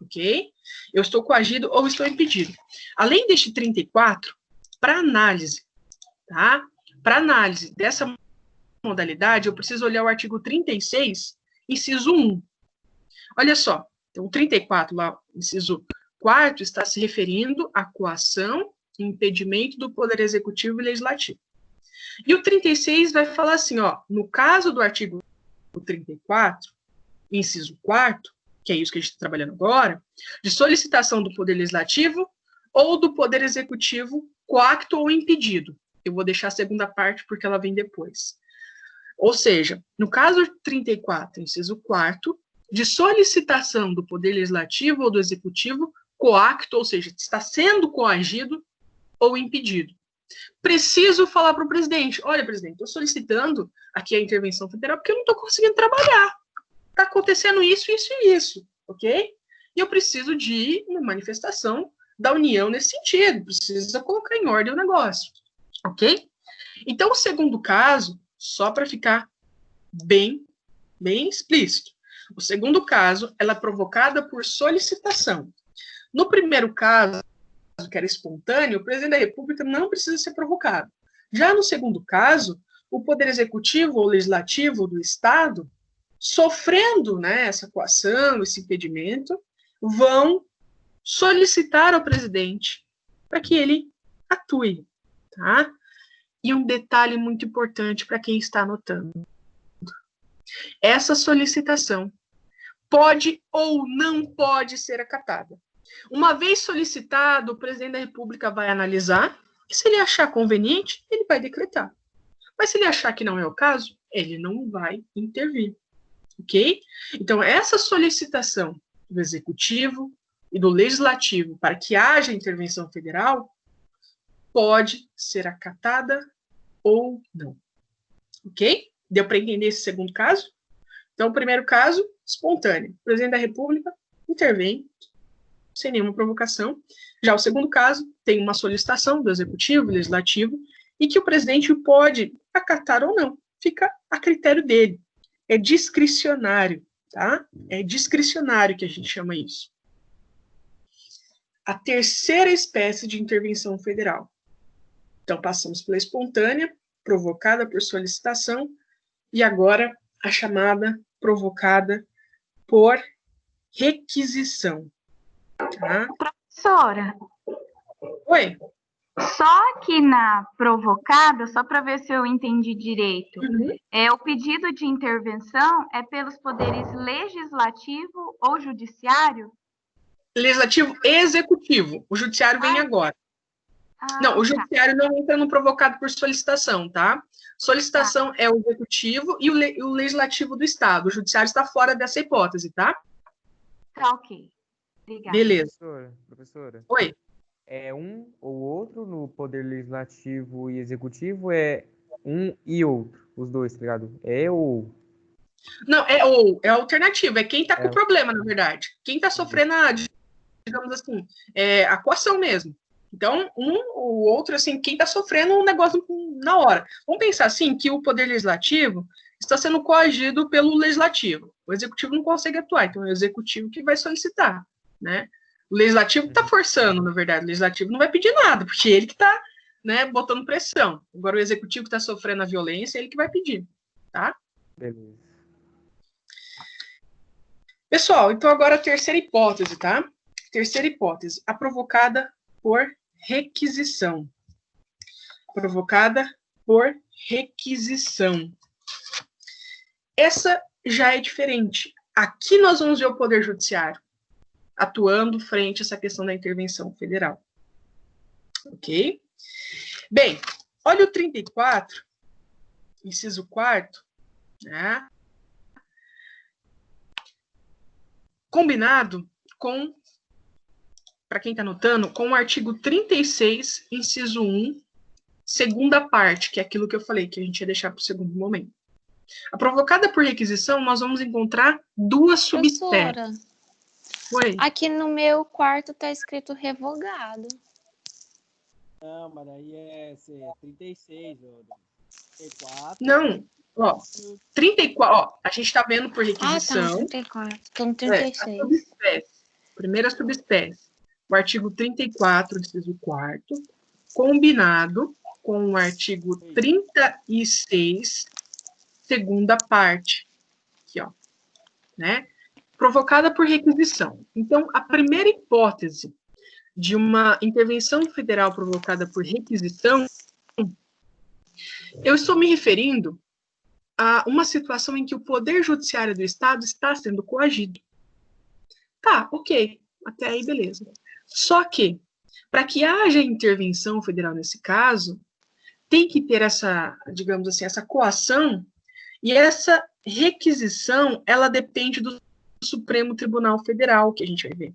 ok? Eu estou coagido ou estou impedido. Além deste 34, para análise, tá? Para análise dessa modalidade, eu preciso olhar o artigo 36, inciso 1. Olha só, então o 34 lá, inciso 4º, está se referindo à coação e impedimento do poder executivo e legislativo. E o 36 vai falar assim, ó, no caso do artigo 34, inciso 4º, que é isso que a gente está trabalhando agora, de solicitação do poder legislativo ou do poder executivo coacto ou impedido. Eu vou deixar a segunda parte porque ela vem depois. Ou seja, no caso 34, inciso 4º, de solicitação do poder legislativo ou do executivo coacto, ou seja, está sendo coagido ou impedido. Preciso falar para o presidente, olha, presidente, estou solicitando aqui a intervenção federal porque eu não estou conseguindo trabalhar. Está acontecendo isso, isso e isso, ok? E eu preciso de uma manifestação da União nesse sentido, precisa colocar em ordem o negócio, ok? Então, o segundo caso, só para ficar bem explícito, o segundo caso, ela é provocada por solicitação. No primeiro caso, que era espontâneo, o presidente da República não precisa ser provocado. Já no segundo caso, o poder executivo ou legislativo do Estado sofrendo, né, essa coação, esse impedimento, vão solicitar ao presidente para que ele atue, tá? E um detalhe muito importante para quem está anotando. Essa solicitação pode ou não pode ser acatada. Uma vez solicitado, o presidente da República vai analisar, e se ele achar conveniente, ele vai decretar. Mas se ele achar que não é o caso, ele não vai intervir, ok? Então, essa solicitação do Executivo e do Legislativo para que haja intervenção federal pode ser acatada ou não, ok? Deu para entender esse segundo caso? Então, o primeiro caso, espontâneo. O presidente da República intervém sem nenhuma provocação. Já o segundo caso, tem uma solicitação do Executivo, Legislativo, e que o presidente pode acatar ou não. Fica a critério dele. É discricionário, tá? É discricionário que a gente chama isso. A terceira espécie de intervenção federal. Então, passamos pela espontânea, provocada por solicitação, e agora a chamada provocada por requisição. Tá? Professora, Oi? só que na provocada, só para ver se eu entendi direito, Uhum. o pedido de intervenção é pelos poderes legislativo ou judiciário? Legislativo e executivo. O judiciário vem agora. Não, o judiciário não entra no provocado por solicitação, tá? Solicitação é o executivo e o legislativo do Estado. O judiciário está fora dessa hipótese, tá? Tá, ok. Obrigada. Beleza. Professora, Oi? é um ou outro no poder legislativo e executivo, é um e outro, os dois, tá ligado? É ou... Não, é alternativo, é quem tá com problema, na verdade. Quem tá sofrendo digamos assim, a coação mesmo. Então, um ou outro, assim, quem tá sofrendo um negócio na hora. Vamos pensar assim, que o poder legislativo está sendo coagido pelo legislativo. O executivo não consegue atuar, então é o executivo que vai solicitar, né? O legislativo está forçando, na verdade. O legislativo não vai pedir nada, porque ele que está, né, botando pressão. Agora, o executivo que está sofrendo a violência, ele que vai pedir, tá? Beleza. Pessoal, então agora a terceira hipótese, tá? Terceira hipótese, a provocada por requisição. Provocada por requisição. Essa já é diferente. Aqui nós vamos ver o Poder Judiciário atuando frente a essa questão da intervenção federal. Ok? Bem, olha o 34, inciso 4º, né? Combinado com, para quem está anotando, com o artigo 36, inciso 1, segunda parte, que é aquilo que eu falei, que a gente ia deixar para o segundo momento. A provocada por requisição, nós vamos encontrar duas subespécies. Oi? Aqui no meu quarto está escrito revogado. Não, mas aí é 36, ó. 34. Não, ó, 34, ó, a gente está vendo por requisição. Ah, tá, 34. Estou no 36. A subespécie, primeira subespécie, o artigo 34, inciso 4º, combinado com o artigo 36, segunda parte, aqui, ó, né? Provocada por requisição. Então, a primeira hipótese de uma intervenção federal provocada por requisição, eu estou me referindo a uma situação em que o Poder Judiciário do Estado está sendo coagido. Tá, ok, até aí beleza. Só que, para que haja intervenção federal nesse caso, tem que ter essa, digamos assim, essa coação, e essa requisição, ela depende do Supremo Tribunal Federal, que a gente vai ver.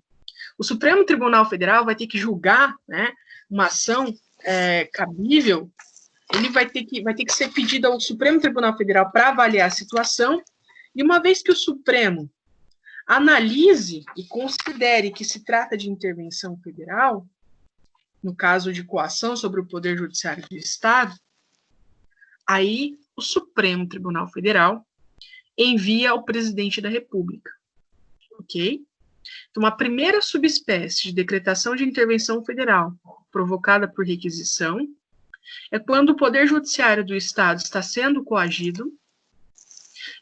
O Supremo Tribunal Federal vai ter que julgar, né, uma ação cabível, ele vai ter que ser pedido ao Supremo Tribunal Federal para avaliar a situação, e uma vez que o Supremo analise e considere que se trata de intervenção federal, no caso de coação sobre o Poder Judiciário do Estado, aí o Supremo Tribunal Federal envia ao presidente da República. Ok? Então, a primeira subespécie de decretação de intervenção federal provocada por requisição é quando o Poder Judiciário do Estado está sendo coagido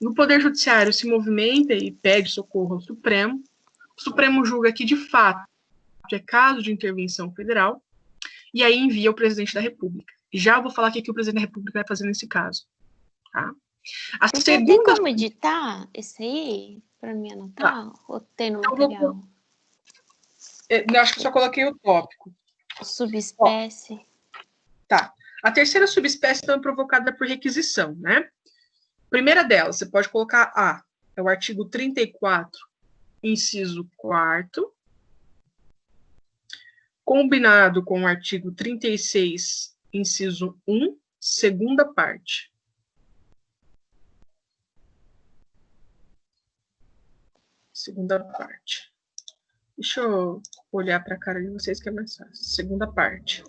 o Poder Judiciário se movimenta e pede socorro ao Supremo. O Supremo julga que, de fato, é caso de intervenção federal, e aí envia ao presidente da República. Já vou falar o que o presidente da República vai fazer nesse caso. Tá? A Tem segunda... como editar esse aí para mim anotar? Tá. Ou tem no Então, material? Eu acho que só coloquei o tópico. Subespécie. Tá. A terceira subespécie então, é provocada por requisição, né? Primeira delas, você pode colocar A, é o artigo 34, inciso 4º, combinado com o artigo 36, inciso 1, segunda parte. Segunda parte. Deixa eu olhar para a cara de vocês que é mais fácil. Segunda parte.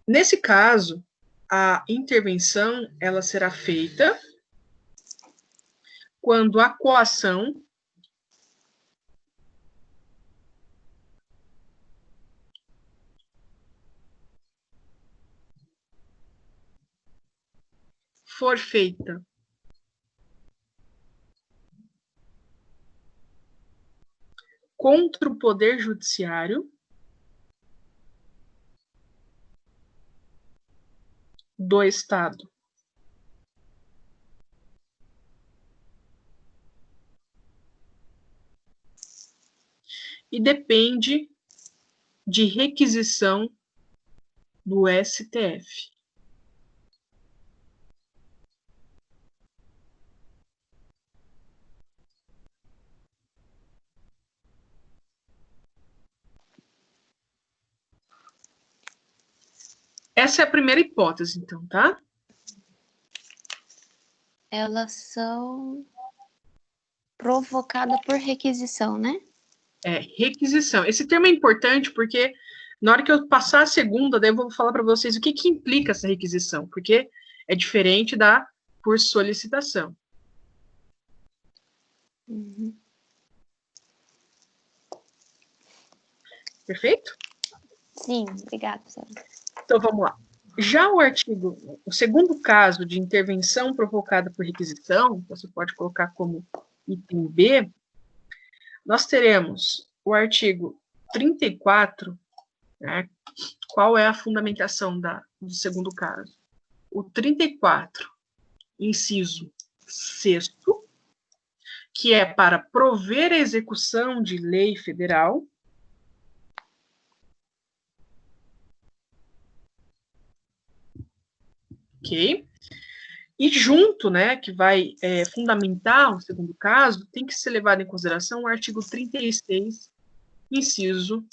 Nesse caso, a intervenção ela será feita quando a coação for feita contra o Poder Judiciário do Estado. E depende de requisição do STF. Essa é a primeira hipótese, então, tá? Elas são provocadas por requisição, né? É, requisição. Esse termo é importante porque na hora que eu passar a segunda, daí eu vou falar para vocês o que implica essa requisição, porque é diferente da por solicitação. Uhum. Perfeito? Sim, obrigada, professora. Então, vamos lá. Já o segundo caso de intervenção provocada por requisição, você pode colocar como item B, nós teremos o artigo 34, né? Qual é a fundamentação do segundo caso? O 34, inciso 6º, que é para prover a execução de lei federal, ok? E junto, né, que vai fundamentar o segundo caso, tem que ser levado em consideração o artigo 36, inciso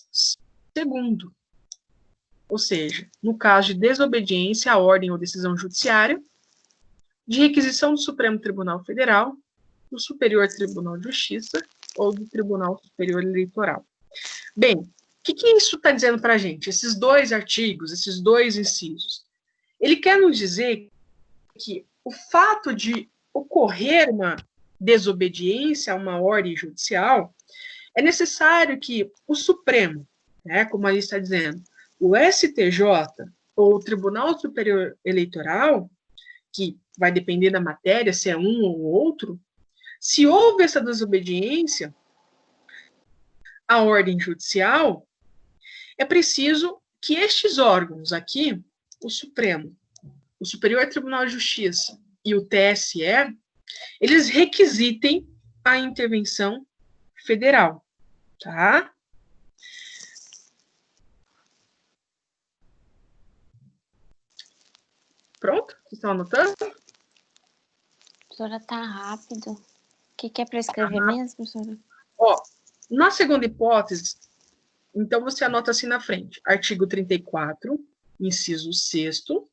2º. Ou seja, no caso de desobediência à ordem ou decisão judiciária, de requisição do Supremo Tribunal Federal, do Superior Tribunal de Justiça ou do Tribunal Superior Eleitoral. Bem, o que isso está dizendo para a gente? Esses dois artigos, esses dois incisos. Ele quer nos dizer que o fato de ocorrer uma desobediência a uma ordem judicial, é necessário que o Supremo, né, como ali está dizendo, o STJ ou o Tribunal Superior Eleitoral, que vai depender da matéria, se é um ou outro, se houve essa desobediência à ordem judicial, é preciso que estes órgãos aqui, o Supremo, o Superior Tribunal de Justiça e o TSE, eles requisitem a intervenção federal, tá? Pronto? Vocês estão anotando? Professora, tá rápido. O que é para escrever mesmo, professora? Ó, na segunda hipótese, então você anota assim na frente. Artigo 34, inciso 6º,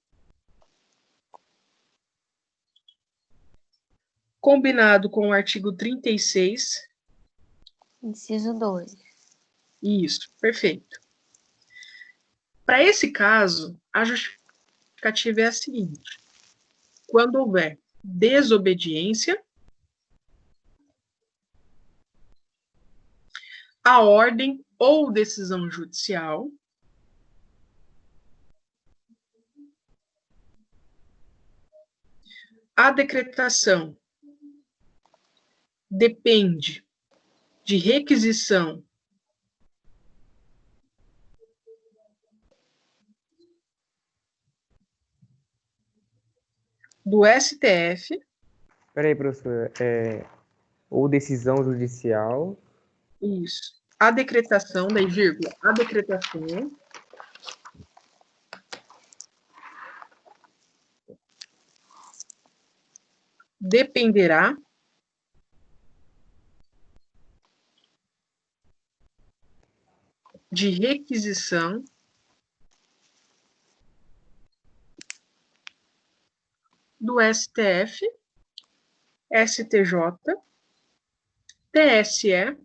combinado com o artigo 36. Inciso 2. Isso, perfeito. Para esse caso, a justificativa é a seguinte: quando houver desobediência à ordem ou decisão judicial a decretação depende de requisição do STF, Peraí, professor. Ou decisão judicial. isso, a decretação, daí vírgula, a decretação dependerá de requisição do STF, STJ, TSE.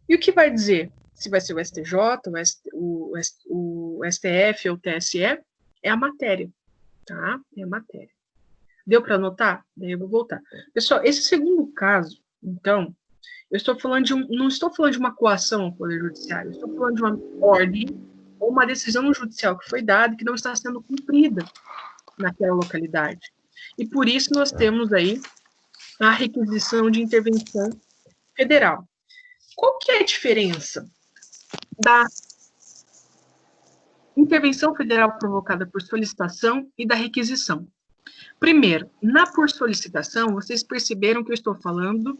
E o que vai dizer se vai ser o STJ, o STF ou o TSE? É a matéria, tá? É a matéria. Deu para anotar? Daí eu vou voltar. Pessoal, esse segundo caso, então, eu estou falando não estou falando de uma coação ao Poder Judiciário, eu estou falando de uma ordem ou uma decisão judicial que foi dada e que não está sendo cumprida naquela localidade. E por isso nós temos aí a requisição de intervenção federal. Qual que é a diferença da intervenção federal provocada por solicitação e da requisição? Primeiro, na por solicitação, vocês perceberam que eu estou falando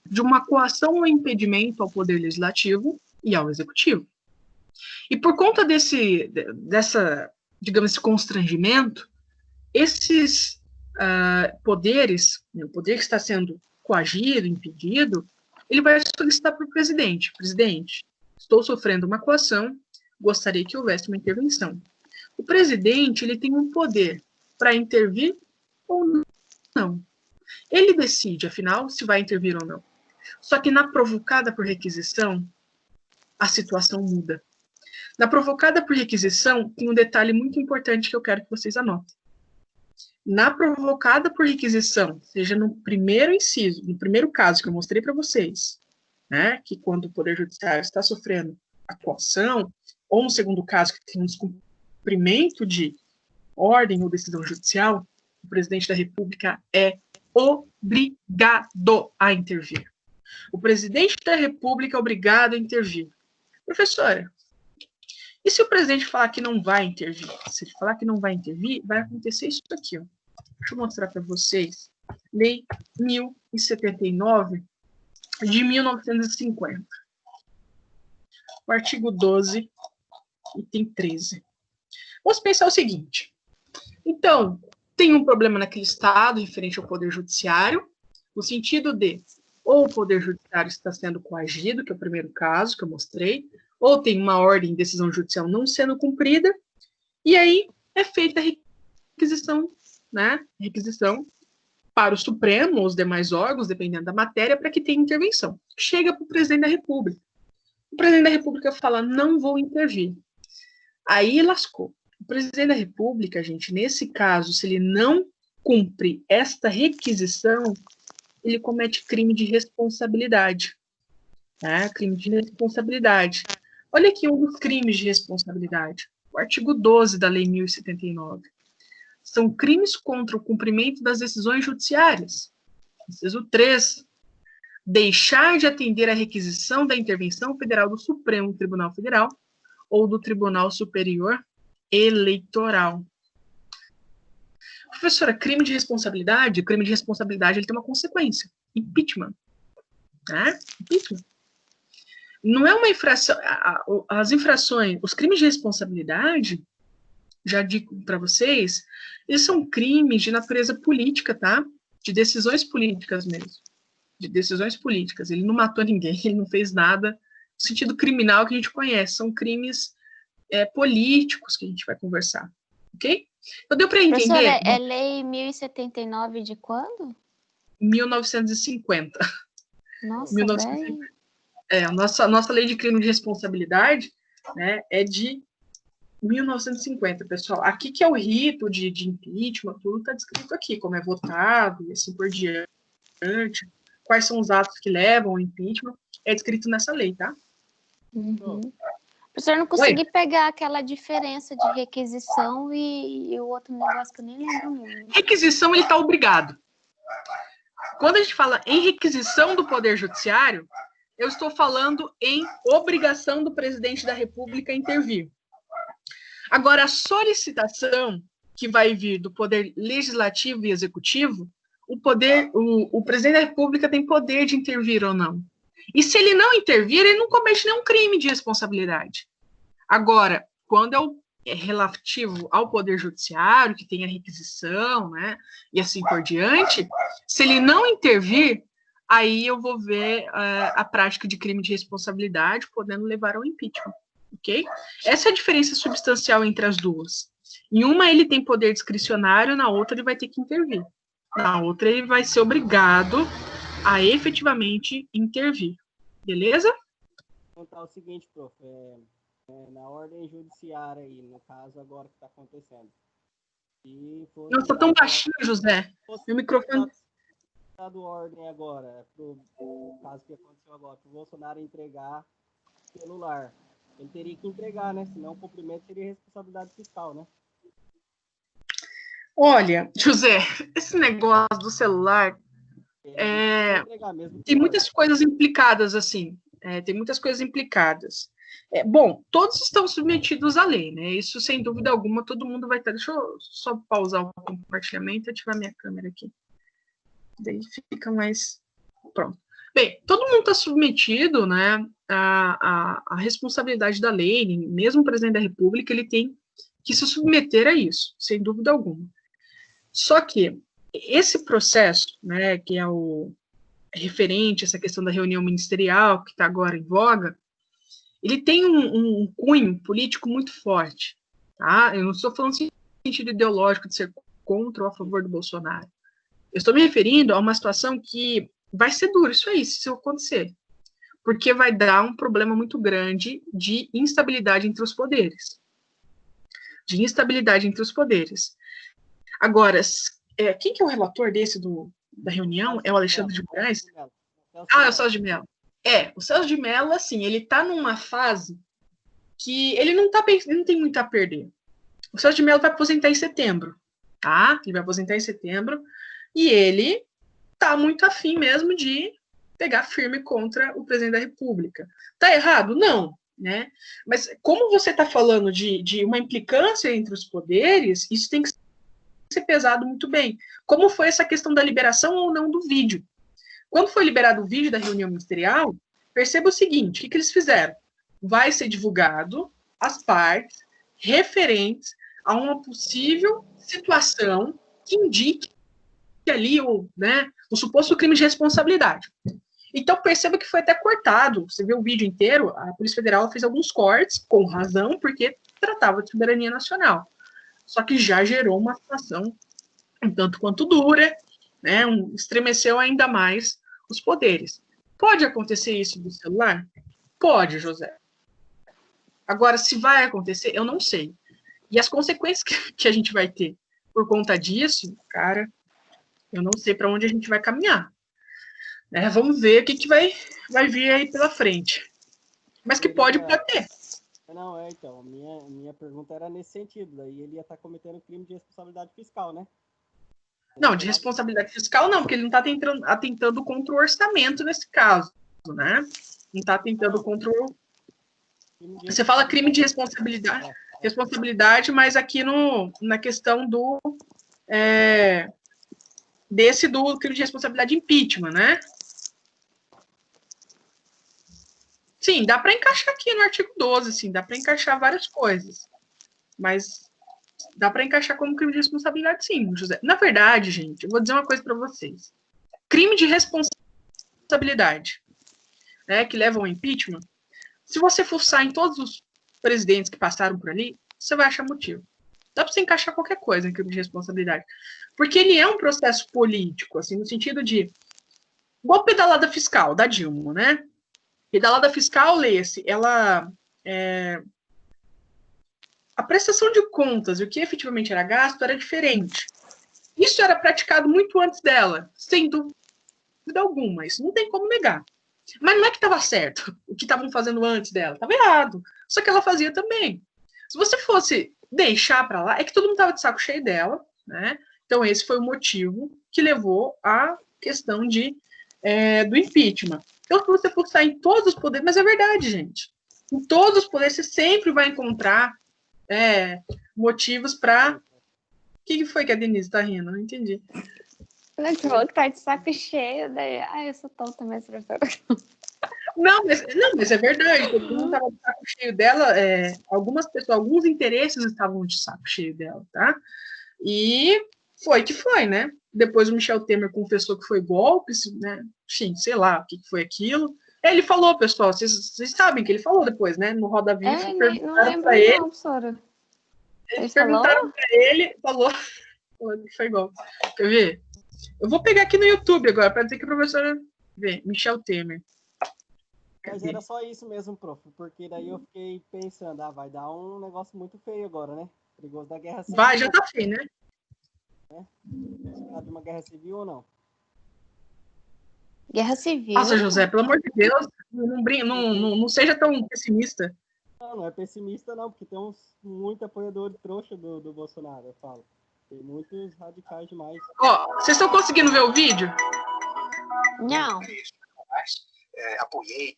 de uma coação ou impedimento ao Poder Legislativo e ao Executivo. E por conta dessa, digamos, esse constrangimento, esses poderes, o poder que está sendo coagido, impedido, ele vai solicitar para o presidente. Presidente, estou sofrendo uma coação, gostaria que houvesse uma intervenção. O presidente, ele tem um poder para intervir ou não. Ele decide, afinal, se vai intervir ou não. Só que na provocada por requisição, a situação muda. Na provocada por requisição, tem um detalhe muito importante que eu quero que vocês anotem. Na provocada por requisição, seja no primeiro inciso, no primeiro caso que eu mostrei para vocês, né, que quando o Poder Judiciário está sofrendo a coação, ou no segundo caso, que tem um descumprimento de ordem ou decisão judicial, o presidente da República é obrigado a intervir. O presidente da República é obrigado a intervir. Professora, e se o presidente falar que não vai intervir? Se ele falar que não vai intervir, vai acontecer isso aqui, ó. Deixa eu mostrar para vocês. Lei 1079 de 1950. O artigo 12, item 13. Vamos pensar o seguinte. Então, tem um problema naquele estado referente ao Poder Judiciário, no sentido de ou o Poder Judiciário está sendo coagido, que é o primeiro caso que eu mostrei, ou tem uma ordem de decisão judicial não sendo cumprida, e aí é feita a requisição, né? Requisição para o Supremo ou os demais órgãos, dependendo da matéria, para que tenha intervenção. Chega para o presidente da República. O presidente da República fala, não vou intervir. Aí lascou. O presidente da República, gente, nesse caso, se ele não cumpre esta requisição, ele comete crime de responsabilidade. Tá? Crime de responsabilidade. Olha aqui um dos crimes de responsabilidade. O artigo 12 da Lei 1079. São crimes contra o cumprimento das decisões judiciárias. Inciso 3. Deixar de atender à requisição da intervenção federal do Supremo Tribunal Federal ou do Tribunal Superior Eleitoral. Professora, crime de responsabilidade? O crime de responsabilidade ele tem uma consequência. Impeachment. Né? Impeachment. Não é uma infração. As infrações, os crimes de responsabilidade, já digo para vocês, eles são crimes de natureza política, tá? De decisões políticas mesmo. De decisões políticas. Ele não matou ninguém, ele não fez nada no sentido criminal que a gente conhece. São crimes políticos que a gente vai conversar. Ok? Então deu para entender? Professora, é lei 1079 de quando? 1950. Nossa, 1950. A nossa lei de crime de responsabilidade, né, é de 1950, pessoal. Aqui que é o rito de impeachment, tudo está descrito aqui, como é votado e assim por diante, quais são os atos que levam ao impeachment, é descrito nessa lei, tá? Uhum. Professor, eu não consegui pegar aquela diferença de requisição e o outro negócio que eu nem lembro muito. Requisição, ele está obrigado. Quando a gente fala em requisição do Poder Judiciário, eu estou falando em obrigação do presidente da República intervir. Agora, a solicitação que vai vir do Poder Legislativo e Executivo, o presidente da República tem poder de intervir ou não. E se ele não intervir, ele não comete nenhum crime de responsabilidade. Agora, quando é relativo ao Poder Judiciário, que tem a requisição, né, e assim por diante, se ele não intervir, aí eu vou ver a prática de crime de responsabilidade, podendo levar ao impeachment, ok? Essa é a diferença substancial entre as duas. Em uma, ele tem poder discricionário, na outra, ele vai ter que intervir. Na outra, ele vai ser obrigado a efetivamente intervir. Beleza? Vou contar o seguinte, prof. Na ordem judiciária aí, no caso agora que está acontecendo. Não, está tão baixinho, José. Meu microfone... Dado ordem agora, pro caso que aconteceu agora, para o Bolsonaro entregar celular. Ele teria que entregar, né? Senão o cumprimento seria responsabilidade fiscal, né? Olha, José, esse negócio do celular tem muitas coisas implicadas, assim. Tem muitas coisas implicadas. Bom, todos estão submetidos à lei, né? Isso, sem dúvida alguma, todo mundo vai estar... Deixa eu só pausar o compartilhamento e ativar minha câmera aqui. Daí fica mais... Pronto. Bem, todo mundo está submetido, né, à responsabilidade da lei, mesmo o presidente da República, ele tem que se submeter a isso, sem dúvida alguma. Só que esse processo, né, que é o referente a essa questão da reunião ministerial, que está agora em voga, ele tem um cunho político muito forte, tá? Eu não estou falando no sentido ideológico de ser contra ou a favor do Bolsonaro. Eu estou me referindo a uma situação que vai ser duro isso aí, se isso acontecer. Porque vai dar um problema muito grande de instabilidade entre os poderes. De instabilidade entre os poderes. Agora, quem que é o relator da reunião? É o Alexandre de Moraes? É o Celso de Mello. O Celso de Mello, assim, ele está numa fase que ele não tem muito a perder. O Celso de Mello vai aposentar em setembro, tá? Ele vai aposentar em setembro e ele tá muito afim mesmo de pegar firme contra o presidente da República. Tá errado? Não, né? Mas como você está falando de uma implicância entre os poderes, isso tem que ser pesado muito bem. Como foi essa questão da liberação ou não do vídeo? Quando foi liberado o vídeo da reunião ministerial, perceba o seguinte, o que eles fizeram? Vai ser divulgado as partes referentes a uma possível situação que indique ali o suposto crime de responsabilidade. Então, perceba que foi até cortado. Você vê o vídeo inteiro, a Polícia Federal fez alguns cortes, com razão, porque tratava de soberania nacional. Só que já gerou uma situação um tanto quanto dura, né, estremeceu ainda mais os poderes. Pode acontecer isso do celular? Pode, José. Agora, se vai acontecer, eu não sei. E as consequências que a gente vai ter por conta disso, cara, eu não sei para onde a gente vai caminhar. Vamos ver o que vai vir aí pela frente. Mas que pode ter. Não, então, minha pergunta era nesse sentido. Daí ele ia estar cometendo crime de responsabilidade fiscal, né? Não, de responsabilidade fiscal não, porque ele não está atentando contra o orçamento nesse caso, né? Não está atentando contra o... Você fala crime de responsabilidade, mas aqui na questão do crime de responsabilidade impeachment, né? Sim, dá para encaixar aqui no artigo 12, sim, dá para encaixar várias coisas, mas dá para encaixar como crime de responsabilidade, sim, José. Na verdade, gente, eu vou dizer uma coisa para vocês. Crime de responsabilidade, né, que leva ao impeachment, se você fuçar em todos os presidentes que passaram por ali, você vai achar motivo. Dá para você encaixar qualquer coisa em crime de responsabilidade. Porque ele é um processo político, assim, no sentido de... Igual pedalada fiscal, da Dilma, né? Pedalada fiscal, leia-se, ela... A prestação de contas e o que efetivamente era gasto era diferente. Isso era praticado muito antes dela, sem dúvida alguma. Isso não tem como negar. Mas não é que estava certo o que estavam fazendo antes dela, estava errado. Só que ela fazia também. Se você fosse deixar para lá, é que todo mundo estava de saco cheio dela, né? Então esse foi o motivo que levou à questão do impeachment. Então se você for em todos os poderes, mas é verdade, gente. Em todos os poderes você sempre vai encontrar motivos para... O que foi que a Denise está rindo? Não entendi. Você falou que tá de saco cheio, daí... eu sou tonta mesmo, professora. Não, mas é verdade. Todo mundo estava de saco cheio dela. Algumas pessoas, alguns interesses estavam de saco cheio dela, tá? E foi que foi, né? Depois o Michel Temer confessou que foi golpe, né? Enfim, sei lá o que foi aquilo. Ele falou, pessoal, vocês sabem que ele falou depois, né? No Roda Viva, Não lembro não, professora. Eles perguntaram para ele, falou que foi golpe. Quer ver? Eu vou pegar aqui no YouTube agora, para dizer que a professora vê, Michel Temer. Mas era só isso mesmo, prof, porque daí eu fiquei pensando, vai dar um negócio muito feio agora, né? Perigoso da guerra civil. Vai, já tá feio, né? Tá de uma guerra civil ou não? Guerra civil. Nossa, José, pelo amor de Deus, não seja tão pessimista. Não é pessimista não, porque tem muito apoiador trouxa do Bolsonaro, eu falo. Tem muitos radicais demais. Vocês estão conseguindo ver o vídeo? Não. Apoiei.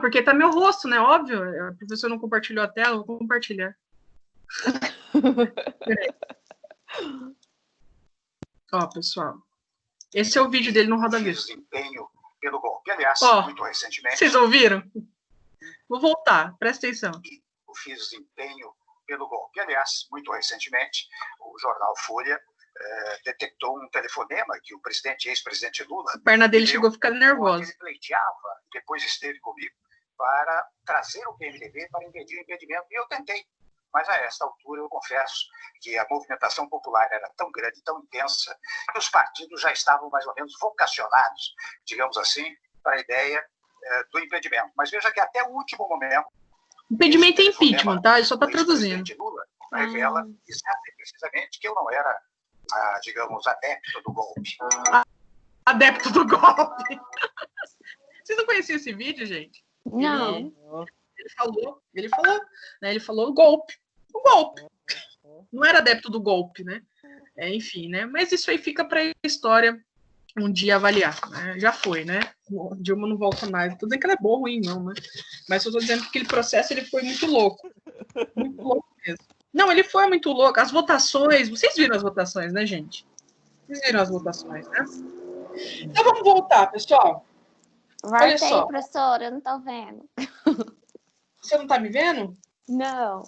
Porque tá meu rosto, né? Óbvio. A professora não compartilhou a tela, eu vou compartilhar. Pessoal. Esse é o vídeo dele no Roda Viva. Desempenho pelo golpe. Aliás, muito recentemente. Vocês ouviram? Vou voltar, presta atenção. Eu fiz desempenho pelo golpe. Aliás, muito recentemente, o jornal Folha detectou um telefonema que o ex-presidente Lula... A perna dele chegou a ficar nervosa. Ele pleiteava, depois esteve comigo, para trazer o PMDB para impedir o impedimento. E eu tentei. Mas a esta altura eu confesso que a movimentação popular era tão grande, tão intensa, que os partidos já estavam mais ou menos vocacionados, digamos assim, para a ideia do impedimento. Mas veja que até o último momento... Impedimento é impeachment, tá? Ele só está traduzindo. Lula revela precisamente que eu não era, digamos, adepto do golpe. Adepto do golpe. Vocês não conheciam esse vídeo, gente? Não. Ele falou, né? Ele falou o golpe. Não era adepto do golpe, né? Enfim, né? Mas isso aí fica para a história um dia avaliar, né? Já foi, né? Dilma não volta mais. Tô dizendo que ela é boa ou ruim, não, né? Mas eu tô dizendo que aquele processo ele foi muito louco. Muito louco mesmo. Não, ele foi muito louco. As votações, vocês viram as votações, né, gente? Vocês viram as votações, né? Então vamos voltar, pessoal. Olha só. Professora, eu não tô vendo. Você não tá me vendo? Não.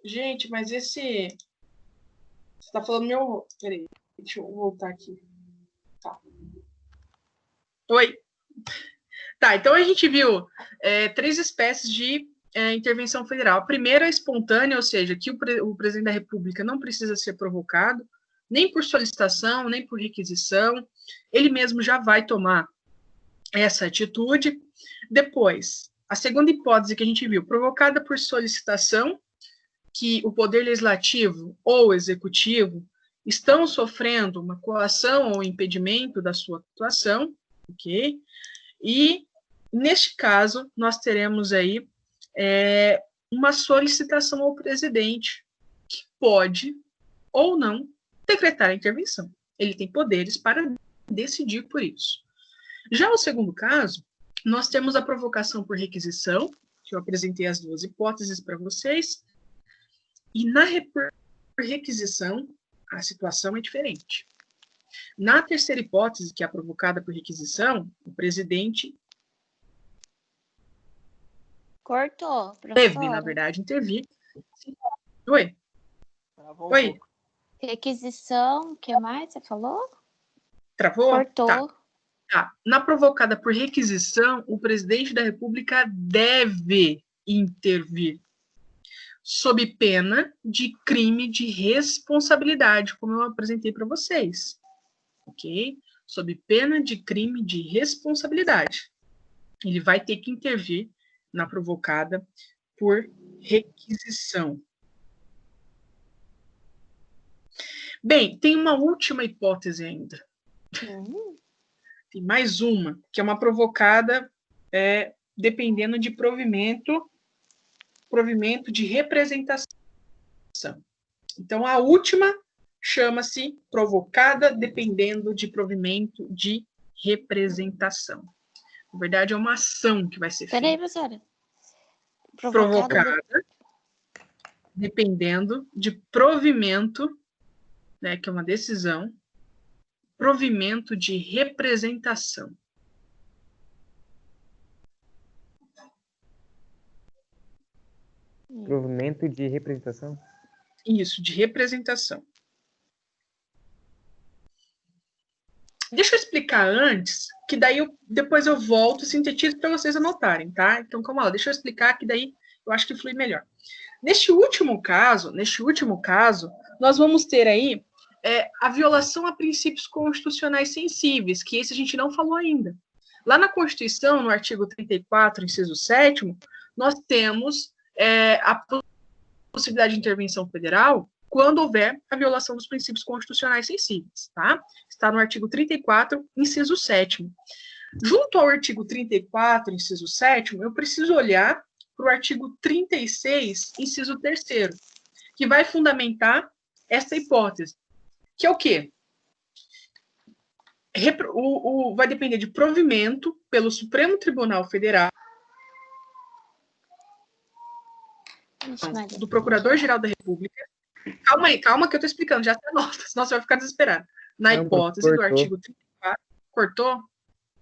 Gente, mas esse... Você tá falando meu... Peraí, deixa eu voltar aqui. Tá. Oi. Tá, então a gente viu 3 espécies de intervenção federal. A primeira é espontânea, ou seja, que o presidente da República não precisa ser provocado, nem por solicitação, nem por requisição. Ele mesmo já vai tomar essa atitude. Depois, a segunda hipótese que a gente viu, provocada por solicitação, que o Poder Legislativo ou Executivo estão sofrendo uma coação ou impedimento da sua atuação, ok? E, neste caso, nós teremos aí uma solicitação ao presidente, que pode ou não decretar a intervenção. Ele tem poderes para decidir por isso. Já o segundo caso, nós temos a provocação por requisição, que eu apresentei as 2 hipóteses para vocês, e na requisição, a situação é diferente. Na terceira hipótese, que é a provocada por requisição, o presidente cortou, professora. deve, na verdade, intervir. Oi? Oi? Requisição, o que mais você falou? Travou? Cortou. Tá. Na provocada por requisição, o presidente da República deve intervir, sob pena de crime de responsabilidade, como eu apresentei para vocês. Ok? Sob pena de crime de responsabilidade. Ele vai ter que intervir na provocada por requisição. Bem, tem uma última hipótese ainda. Tem mais uma, que é uma provocada dependendo de provimento de representação. Então, a última chama-se provocada dependendo de provimento de representação. Na verdade, é uma ação que vai ser feita. Peraí, professora. Provocada dependendo de provimento, né, que é uma decisão, provimento de representação. Provimento de representação? Isso, de representação. Deixa eu explicar antes, que daí depois eu volto e sintetizo para vocês anotarem, tá? Então, calma lá, deixa eu explicar que daí eu acho que flui melhor. Neste último caso, nós vamos ter aí a violação a princípios constitucionais sensíveis, que esse a gente não falou ainda. Lá na Constituição, no artigo 34, inciso 7º, nós temos a possibilidade de intervenção federal quando houver a violação dos princípios constitucionais sensíveis, tá? Está no artigo 34, inciso 7º. Junto ao artigo 34, inciso 7º, eu preciso olhar para o artigo 36, inciso 3º, que vai fundamentar essa hipótese, que é o quê? Vai depender de provimento pelo Supremo Tribunal Federal, do Procurador-Geral da República. Calma que eu estou explicando, já está nota, senão você vai ficar desesperado. Na hipótese do artigo 34. Cortou?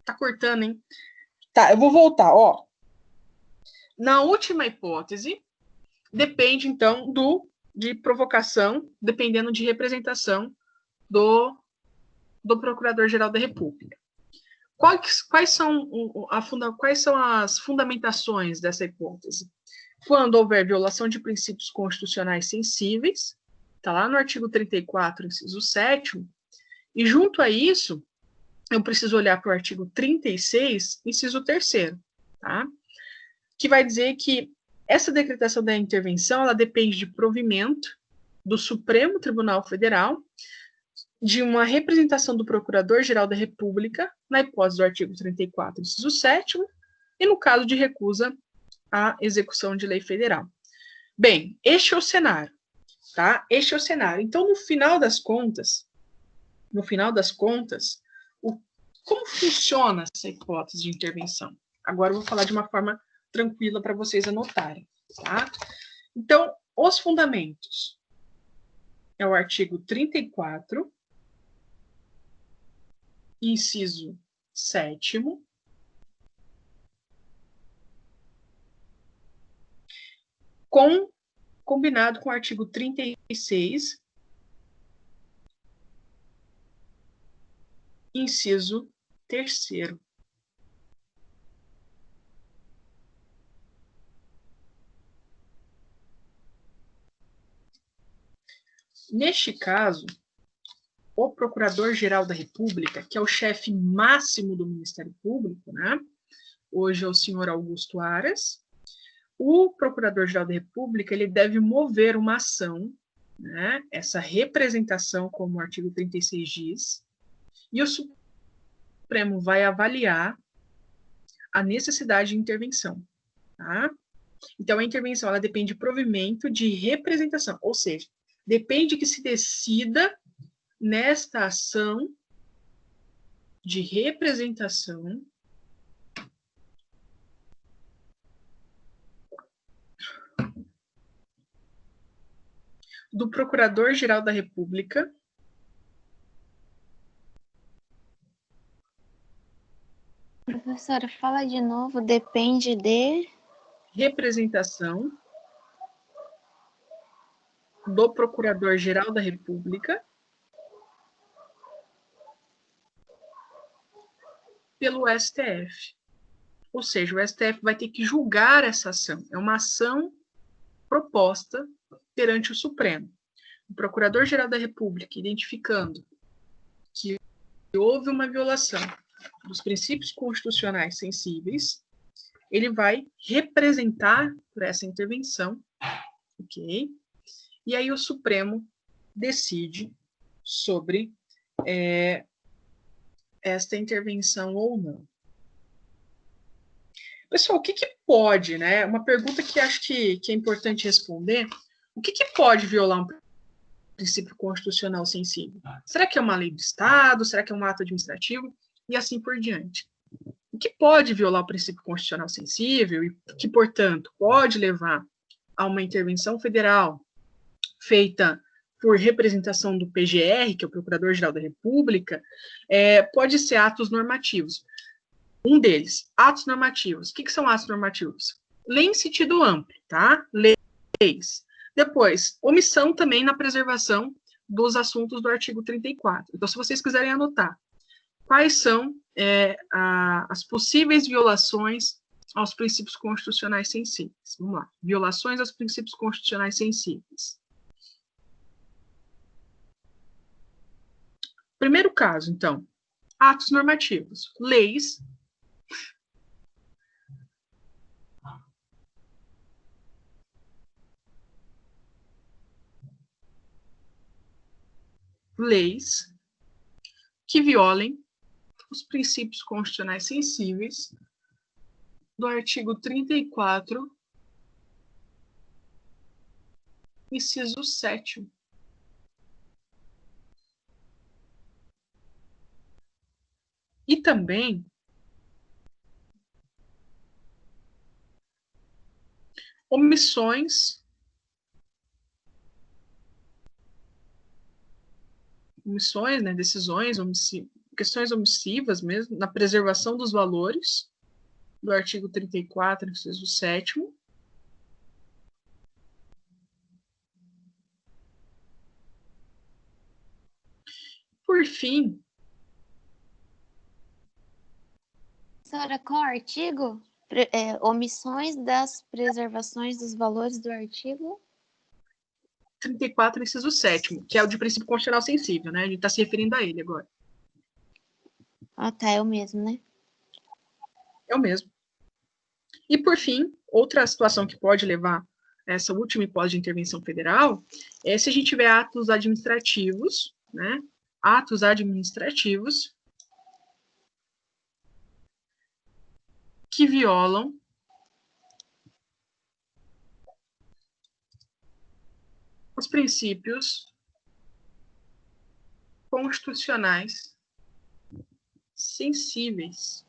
Tá cortando, hein? Tá, eu vou voltar, ó. Na última hipótese, depende, então, de provocação, dependendo de representação do Procurador-Geral da República. Quais são as fundamentações dessa hipótese? Quando houver violação de princípios constitucionais sensíveis, está lá no artigo 34, inciso 7º, e junto a isso, eu preciso olhar para o artigo 36, inciso 3º, tá? Que vai dizer que essa decretação da intervenção, ela depende de provimento do Supremo Tribunal Federal, de uma representação do Procurador-Geral da República, na hipótese do artigo 34, inciso 7º, e no caso de recusa à execução de lei federal. Bem, este é o cenário, tá? Este é o cenário. Então, no final das contas, como funciona essa hipótese de intervenção? Agora eu vou falar de uma forma tranquila para vocês anotarem, tá? Então, os fundamentos é o artigo 34, inciso 7º, combinado com o artigo 36, inciso 3º. Neste caso, o Procurador-Geral da República, que é o chefe máximo do Ministério Público, né? Hoje é o senhor Augusto Aras. O Procurador-Geral da República, ele deve mover uma ação, né? Essa representação, como o artigo 36 diz, e o Supremo vai avaliar a necessidade de intervenção, tá? Então, a intervenção, ela depende de provimento de representação, ou seja, depende que se decida nesta ação de representação do Procurador-Geral da República Professora, fala de novo, depende de representação do Procurador-Geral da República pelo STF. Ou seja, o STF vai ter que julgar essa ação. É uma ação proposta perante o Supremo. O Procurador-Geral da República, identificando que houve uma violação dos princípios constitucionais sensíveis, ele vai representar por essa intervenção, ok? E aí o Supremo decide sobre esta intervenção ou não. Pessoal, o que que pode, né? Uma pergunta que acho que é importante responder. O que que pode violar um princípio constitucional sensível? Será que é uma lei do Estado? Será que é um ato administrativo? E assim por diante. O que pode violar o princípio constitucional sensível e que, portanto, pode levar a uma intervenção federal feita por representação do PGR, que é o Procurador-Geral da República, pode ser atos normativos. Um deles, atos normativos. O que são atos normativos? Lei em sentido amplo, tá? Leis. Depois, omissão também na preservação dos assuntos do artigo 34. Então, se vocês quiserem anotar, quais são as possíveis violações aos princípios constitucionais sensíveis? Vamos lá. Violações aos princípios constitucionais sensíveis. Primeiro caso, então, atos normativos. Leis. Leis que violem os princípios constitucionais sensíveis do artigo 34, inciso 7º. E também omissões, né, decisões, questões omissivas mesmo, na preservação dos valores do artigo 34, inciso 7º. Por fim... Senhora, qual artigo? Omissões das preservações dos valores do artigo? 34, inciso 7º, que é o de princípio constitucional sensível, né? A gente está se referindo a ele agora. Ah, tá, é o mesmo, né? É o mesmo. E, por fim, outra situação que pode levar a essa última hipótese de intervenção federal é se a gente tiver atos administrativos, né? Atos administrativos que violam os princípios constitucionais sensíveis.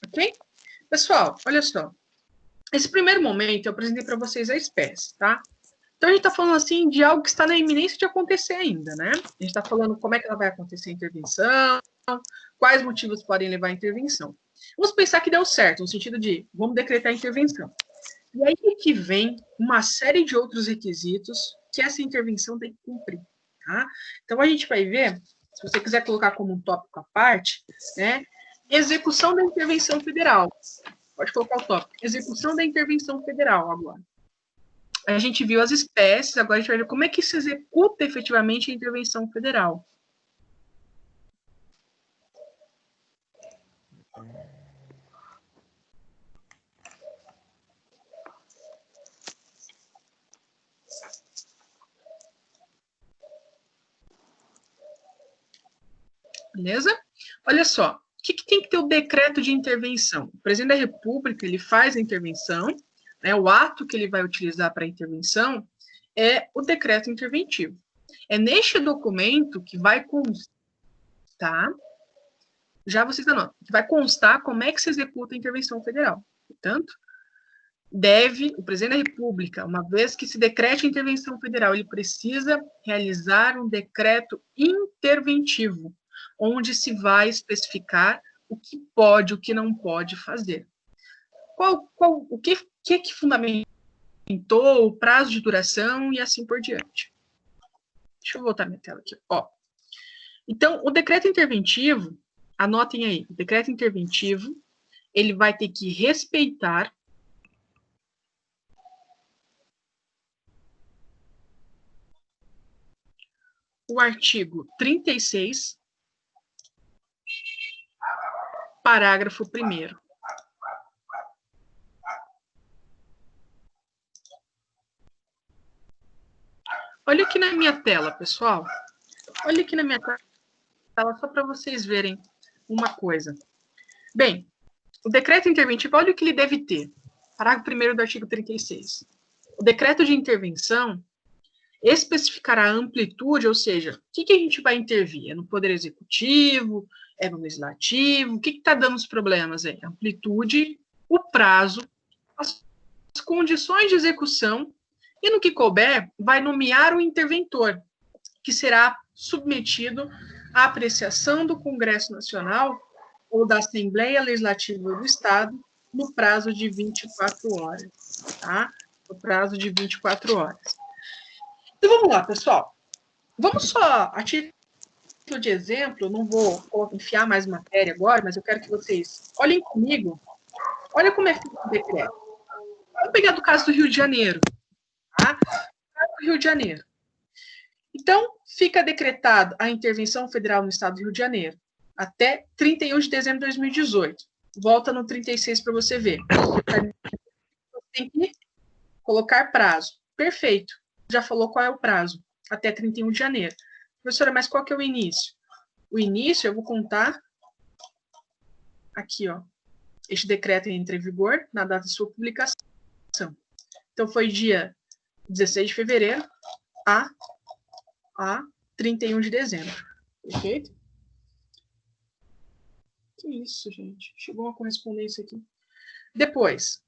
Ok? Pessoal, olha só. Esse primeiro momento eu apresentei para vocês a espécie, tá? Então a gente está falando assim de algo que está na iminência de acontecer ainda, né? A gente está falando como é que ela vai acontecer a intervenção, quais motivos podem levar à intervenção. Vamos pensar que deu certo, no sentido de vamos decretar a intervenção. E aí que vem uma série de outros requisitos que essa intervenção tem que cumprir, tá? Então a gente vai ver, se você quiser colocar como um tópico à parte, né? Execução da intervenção federal. Pode colocar o tópico. Execução da intervenção federal agora. A gente viu as espécies, agora a gente vai ver como é que se executa efetivamente a intervenção federal. Beleza? Olha só, o que tem que ter o decreto de intervenção? O presidente da República, ele faz a intervenção, né, o ato que ele vai utilizar para a intervenção é o decreto interventivo. É neste documento que vai constar, já vocês anotam, que vai constar como é que se executa a intervenção federal. Portanto, o presidente da República, uma vez que se decrete a intervenção federal, ele precisa realizar um decreto interventivo, onde se vai especificar o que pode, o que não pode fazer. O que fundamentou o prazo de duração e assim por diante. Deixa eu voltar minha tela aqui. Ó. Então, o decreto interventivo, anotem aí, o decreto interventivo, ele vai ter que respeitar o artigo 36 parágrafo 1º. Olha aqui na minha tela, pessoal. Olha aqui na minha tela, só para vocês verem uma coisa. Bem, o decreto interventivo, olha o que ele deve ter. Parágrafo 1º do artigo 36. O decreto de intervenção especificará a amplitude, ou seja, o que a gente vai intervir? É no Poder Executivo? É no Legislativo? O que está dando os problemas aí? Amplitude, o prazo, as condições de execução, e no que couber, vai nomear o interventor, que será submetido à apreciação do Congresso Nacional ou da Assembleia Legislativa do Estado no prazo de 24 horas, tá? No prazo de 24 horas. Então, vamos lá, pessoal. Vamos só, a título de exemplo, não vou enfiar mais matéria agora, mas eu quero que vocês olhem comigo. Olha como é feito o decreto. Vamos pegar do caso do Rio de Janeiro, tá? Rio de Janeiro. Então, fica decretada a intervenção federal no Estado do Rio de Janeiro até 31 de dezembro de 2018. Volta no 36 para você ver. Tem que colocar prazo. Perfeito. Já falou qual é o prazo. Até 31 de janeiro. Professora, mas qual que é o início? O início, eu vou contar aqui, ó. Este decreto entra em vigor na data de sua publicação. Então, foi dia 16 de fevereiro a 31 de dezembro. Perfeito? Que isso, gente? Chegou uma correspondência aqui. Depois,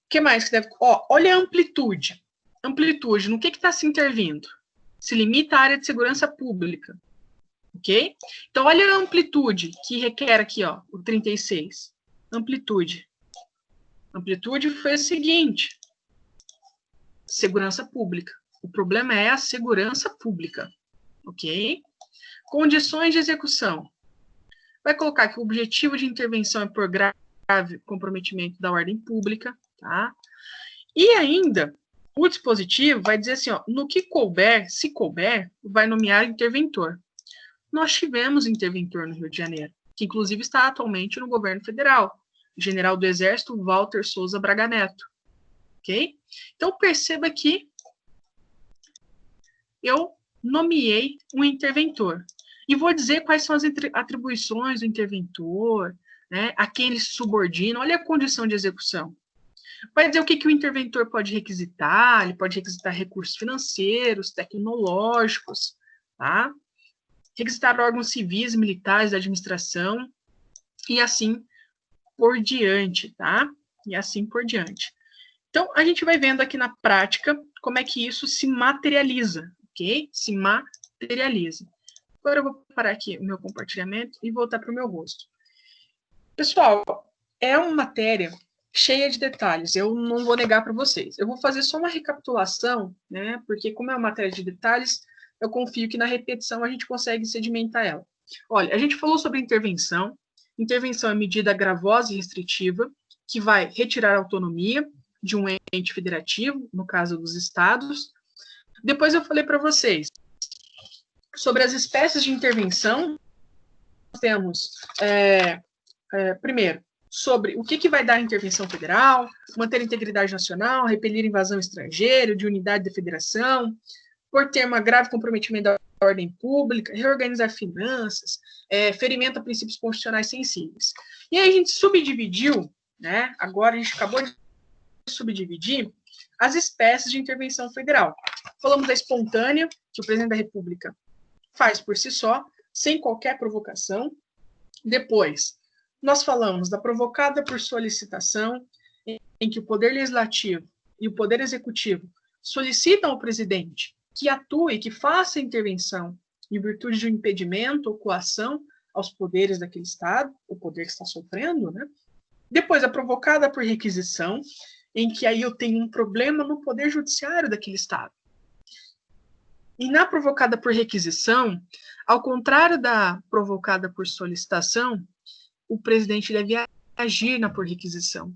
o que mais que deve... Ó, olha a amplitude. Amplitude, no que está se intervindo? Se limita à área de segurança pública. Ok? Então, olha a amplitude que requer aqui, ó, o 36. Amplitude. Amplitude foi a seguinte. Segurança pública. O problema é a segurança pública. Ok? Condições de execução. Vai colocar que o objetivo de intervenção é por grave comprometimento da ordem pública, tá? E ainda, o dispositivo vai dizer assim, ó, no que couber, se couber, vai nomear interventor. Nós tivemos interventor no Rio de Janeiro, que inclusive está atualmente no governo federal, o general do Exército Walter Souza Braga Neto. Ok? Então, perceba que eu nomeei um interventor. E vou dizer quais são as atribuições do interventor, né, a quem ele se subordina. Olha a condição de execução. Vai dizer o que o interventor pode requisitar, ele pode requisitar recursos financeiros, tecnológicos, tá? Requisitar órgãos civis e militares da administração, e assim por diante, tá? E assim por diante. Então, a gente vai vendo aqui na prática como é que isso se materializa, ok? Se materializa. Agora eu vou parar aqui o meu compartilhamento e voltar para o meu rosto. Pessoal, é uma matéria cheia de detalhes, eu não vou negar para vocês. Eu vou fazer só uma recapitulação, né? Porque como é uma matéria de detalhes, eu confio que na repetição a gente consegue sedimentar ela. Olha, a gente falou sobre intervenção. Intervenção é medida gravosa e restritiva que vai retirar a autonomia de um ente federativo, no caso dos estados. Depois eu falei para vocês sobre as espécies de intervenção. Nós temos, primeiro, sobre o que vai dar a intervenção federal, manter a integridade nacional, repelir invasão estrangeira, de unidade da federação, por ter um grave comprometimento da ordem pública, reorganizar finanças, ferimento a princípios constitucionais sensíveis. E aí a gente subdividiu, né, agora a gente acabou de subdividir as espécies de intervenção federal. Falamos da espontânea, que o presidente da República faz por si só, sem qualquer provocação. Depois, nós falamos da provocada por solicitação, em que o Poder Legislativo e o Poder Executivo solicitam ao presidente que atue, que faça intervenção em virtude de um impedimento ou coação aos poderes daquele Estado, o poder que está sofrendo, né? Depois, a provocada por requisição, em que aí eu tenho um problema no Poder Judiciário daquele Estado. E na provocada por requisição, ao contrário da provocada por solicitação, o presidente deve agir na por requisição,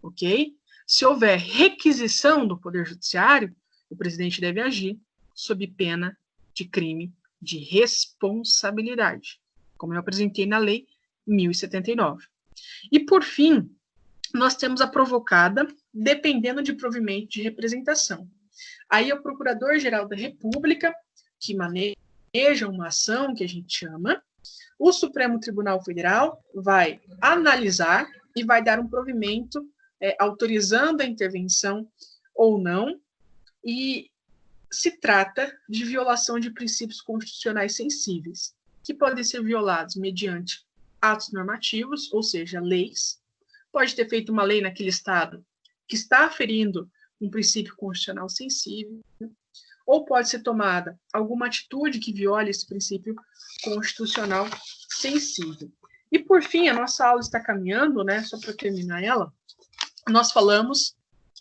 ok? Se houver requisição do Poder Judiciário, o presidente deve agir sob pena de crime de responsabilidade, como eu apresentei na lei 1079. E, por fim, nós temos a provocada, dependendo de provimento de representação. Aí é o Procurador-Geral da República, que maneja uma ação que a gente chama, o Supremo Tribunal Federal vai analisar e vai dar um provimento autorizando a intervenção ou não, e se trata de violação de princípios constitucionais sensíveis, que podem ser violados mediante atos normativos, ou seja, leis. Pode ter feito uma lei naquele estado que está aferindo um princípio constitucional sensível, ou pode ser tomada alguma atitude que viole esse princípio constitucional sensível. E, por fim, a nossa aula está caminhando, né, só para terminar ela, nós falamos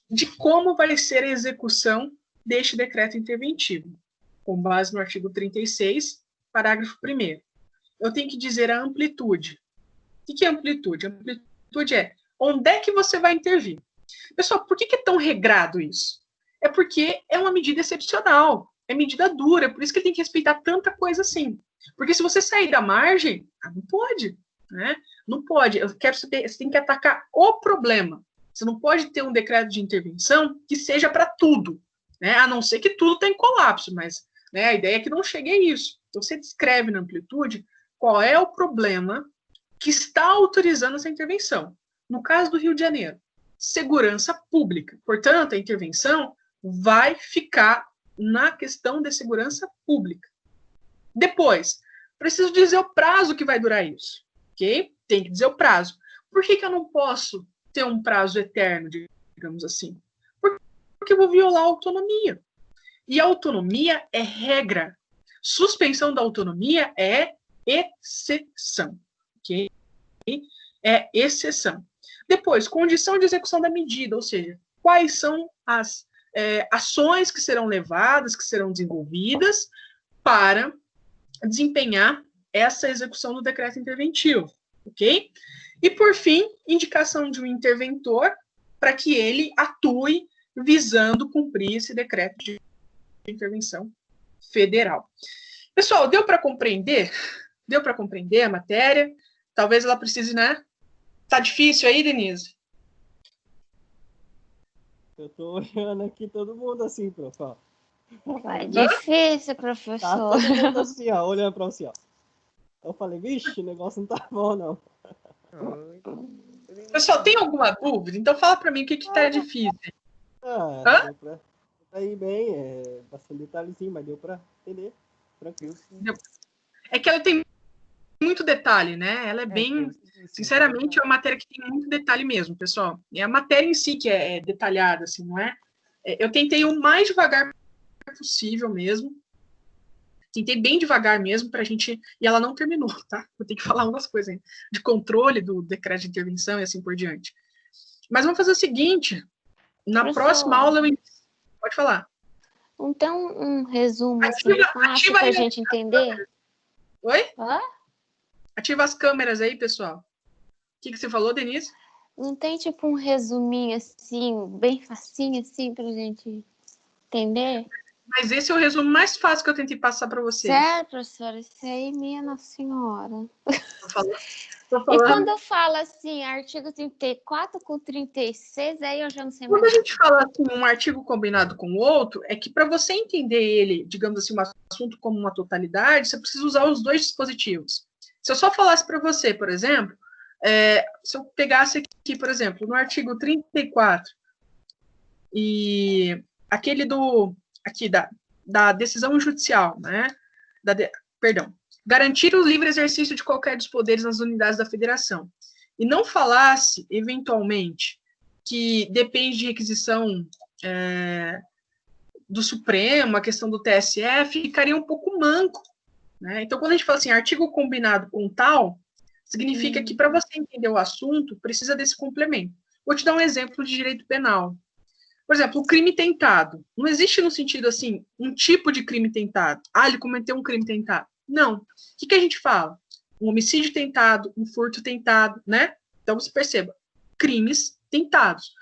de como vai ser a execução deste decreto interventivo, com base no artigo 36, parágrafo 1º. Eu tenho que dizer a amplitude. O que é amplitude? Amplitude é onde é que você vai intervir. Pessoal, por que é tão regrado isso? É porque é uma medida excepcional, é medida dura, por isso que tem que respeitar tanta coisa assim. Porque se você sair da margem, não pode, né? Não pode. Eu quero saber, você tem que atacar o problema. Você não pode ter um decreto de intervenção que seja para tudo, né? A não ser que tudo está em colapso, mas, né, a ideia é que não chegue a isso. Então, você descreve na amplitude qual é o problema que está autorizando essa intervenção. No caso do Rio de Janeiro, segurança pública. Portanto, a intervenção vai ficar na questão de segurança pública. Depois, preciso dizer o prazo que vai durar isso, ok? Tem que dizer o prazo. Por que eu não posso ter um prazo eterno, digamos assim? Porque eu vou violar a autonomia. E a autonomia é regra. Suspensão da autonomia é exceção, ok? É exceção. Depois, condição de execução da medida, ou seja, quais são as ações que serão levadas, que serão desenvolvidas para desempenhar essa execução do decreto interventivo, ok? E, por fim, indicação de um interventor para que ele atue visando cumprir esse decreto de intervenção federal. Pessoal, deu para compreender? Deu para compreender a matéria? Talvez ela precise, né? Tá difícil aí, Denise? Eu tô olhando aqui todo mundo assim, prof. Ó. É difícil, Tá professor. todo mundo assim, ó, olhando pra você, ó. Eu falei, vixe, o negócio não tá bom, não. Pessoal, tem alguma dúvida? Então fala para mim o que tá difícil. Deu pra ir bem, bastante detalhezinho, mas deu pra entender, tranquilo. É que ela tem muito detalhe, né? Ela é bem... Sinceramente, é uma matéria que tem muito detalhe mesmo, pessoal. É a matéria em si que é detalhada, assim, não é? Eu tentei o mais devagar possível mesmo. Tentei bem devagar mesmo pra gente... E ela não terminou, tá? Eu tenho que falar umas coisas aí, de controle do decreto de intervenção e assim por diante. Mas vamos fazer o seguinte. Na Professor, próxima aula... Pode falar. Então, um resumo assim, fácil para a gente entender? Oi? Hã? Ativa as câmeras aí, pessoal. O que você falou, Denise? Não tem tipo um resuminho assim, bem facinho assim, pra gente entender? Mas esse é o resumo mais fácil que eu tentei passar para vocês. Certo, professora? Isso aí, minha Nossa Senhora. Tô falando. E quando eu falo assim, artigo 34 com 36, aí eu já não sei mais. Quando a gente fala assim, um artigo combinado com o outro, é que para você entender ele, digamos assim, um assunto como uma totalidade, você precisa usar os dois dispositivos. Se eu só falasse para você, por exemplo, se eu pegasse aqui, por exemplo, no artigo 34, e aquele da decisão judicial, né? Perdão. Garantir o livre exercício de qualquer dos poderes nas unidades da federação. E não falasse, eventualmente, que depende de requisição do Supremo, a questão do TSE, ficaria um pouco manco. Né? Então, quando a gente fala assim, artigo combinado com tal, significa que para você entender o assunto, precisa desse complemento. Vou te dar um exemplo de direito penal. Por exemplo, o crime tentado. Não existe no sentido assim, um tipo de crime tentado. Ele cometeu um crime tentado. Não. O que a gente fala? Um homicídio tentado, um furto tentado, né? Então, você perceba, crimes tentados.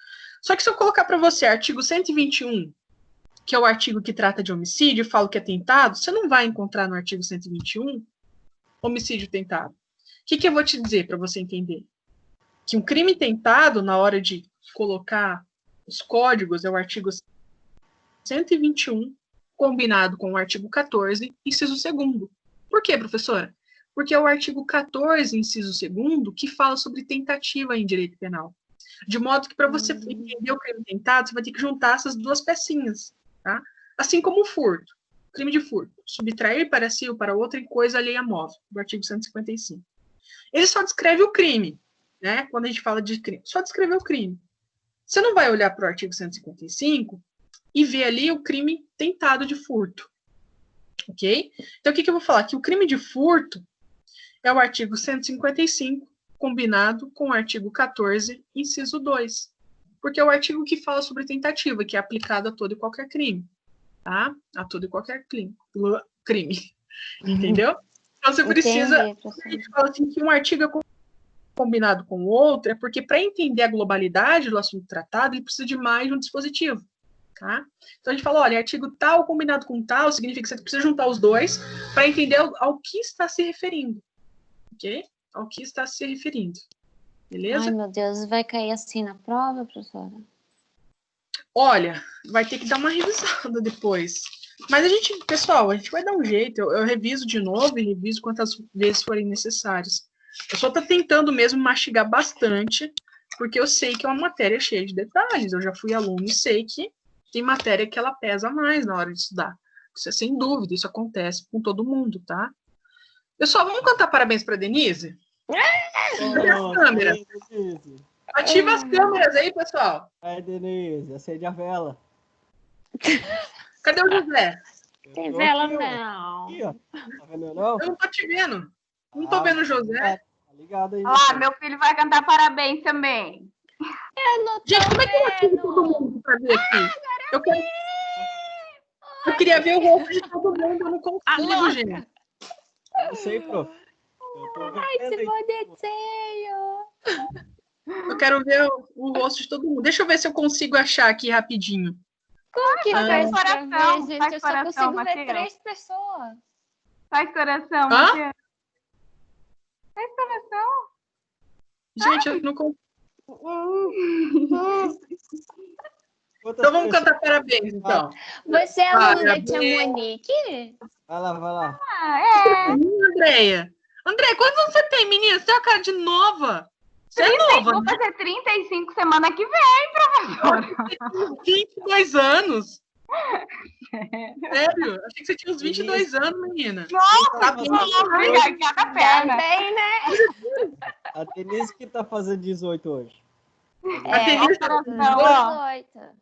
Só que se eu colocar para você artigo 121, que é o artigo que trata de homicídio, e falo que é tentado, você não vai encontrar no artigo 121 homicídio tentado. O que eu vou te dizer para você entender? Que um crime tentado, na hora de colocar os códigos, é o artigo 121, combinado com o artigo 14, inciso 2º. Por quê, professora? Porque é o artigo 14, inciso 2º, que fala sobre tentativa em direito penal. De modo que, para você entender o crime tentado, você vai ter que juntar essas duas pecinhas, tá? Assim como o furto. Crime de furto. Subtrair para si ou para outra em coisa alheia móvel, do artigo 155. Ele só descreve o crime, né? Quando a gente fala de crime, só descreve o crime. Você não vai olhar para o artigo 155 e ver ali o crime tentado de furto, ok? Então, o que eu vou falar? Que o crime de furto é o artigo 155, combinado com o artigo 14, inciso 2. Porque é o artigo que fala sobre tentativa, que é aplicado a todo e qualquer crime, tá? A todo e qualquer crime. Entendeu? Então, você precisa... A gente fala assim que um artigo é combinado com o outro, é porque para entender a globalidade do assunto tratado, ele precisa de mais de um dispositivo, tá? Então a gente fala, olha, artigo tal combinado com tal, significa que você precisa juntar os dois para entender ao que está se referindo, ok? Ao que está se referindo, beleza? Ai, meu Deus, vai cair assim na prova, professora? Olha, vai ter que dar uma revisada depois. Mas a gente, pessoal, a gente vai dar um jeito, eu reviso de novo e reviso quantas vezes forem necessárias. Eu só estou tentando mesmo mastigar bastante, porque eu sei que é uma matéria cheia de detalhes. Eu já fui aluno e sei que tem matéria que ela pesa mais na hora de estudar. Isso é sem dúvida, isso acontece com todo mundo, tá? Pessoal, vamos cantar parabéns para Denise? Ativa as câmeras aí, pessoal. Aí, Denise, acende a vela. Cadê o José? Tem vela, não. Aqui, ó. Tá vendo, não? Eu não tô te vendo. Não tô vendo o José. Tá ligado aí. Ó, meu filho vai cantar parabéns também. Eu não tô Gente, como é que eu ativo vendo. todo mundo pra ver aqui? Eu queria ver o rosto de todo mundo, eu não consigo, gente. Não sei, prof. Eu tô Ai, vendo esse aí. bonezinho. Eu quero ver o rosto de todo mundo. Deixa eu ver se eu consigo achar aqui rapidinho. Como que faz pra coração, ver, gente? faz Eu só coração, consigo ver Matheus. 3 pessoas. Faz coração, Hã? Matheus. Faz coração. Gente, eu não consigo. Quantas Então vamos pessoas? cantar parabéns, então. Você é aluna da tia Parabéns. Monique? Vai lá, vai lá. Andréia. Andréia, quantos anos você tem, menina? Você tem uma cara de nova. Você é nova, Vou né? fazer 35 semana que vem, professora. 22 anos. Sério? Achei que você tinha uns 22 anos, menina. Tá bem. Cada Tá perna. bem, né? A Denise que tá fazendo 18 hoje. A Denise tá coração, ó. 18.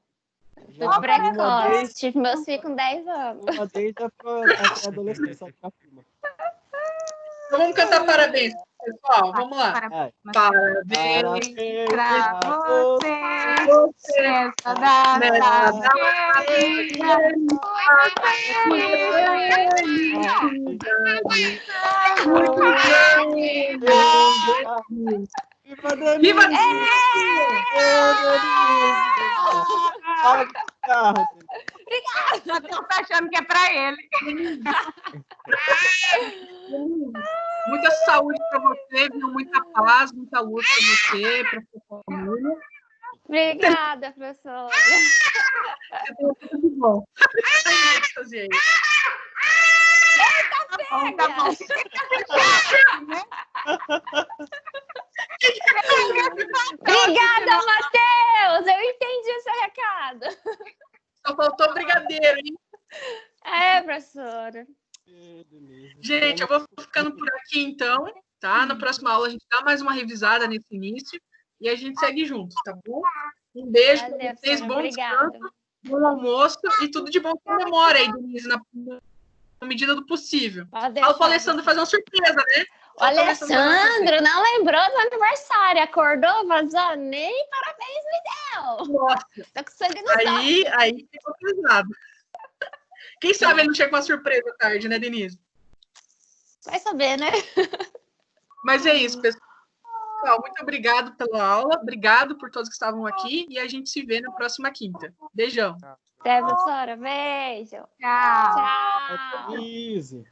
Já Fui uma vez- precoce. Tive meus filhos com 10 anos. Uma vez já foi até adolescência pra cima. Então vamos cantar parabéns, pessoal. Vamos lá. Ai, Parabéns Pra você. você, essa data querida. Viva Denise! Viva Para com o carro, Matheus tá achando que é pra ele. Muita saúde para você, viu? Muita paz, muita luz para você, para sua família. Obrigada, professora. Tudo de bom. Fazer aí. Tá bom. Obrigada, Matheus. Eu entendi o seu recado. Só faltou brigadeiro, hein? É, professora. Gente, eu vou ficando por aqui então, tá? Na próxima aula a gente dá mais uma revisada nesse início e a gente segue junto, tá bom? Um beijo Valeu, para vocês, professora. bom Obrigada. descanso, bom almoço e tudo de bom com a memória aí, Denise, na medida do possível. Pode Fala deixar. pro Alessandro fazer uma surpresa, né? O Alessandro não lembrou do aniversário. Acordou, vazou, nem parabéns me deu. Nossa, Tô com sangue no sangue. aí ficou pesado. Quem sabe ele não chega com uma surpresa tarde, né, Denise? Vai saber, né? Mas é isso, pessoal. Muito obrigado pela aula. Obrigado por todos que estavam aqui. E a gente se vê na próxima quinta. Beijão. Até, professora. Beijo. Tchau. Tchau. Denise!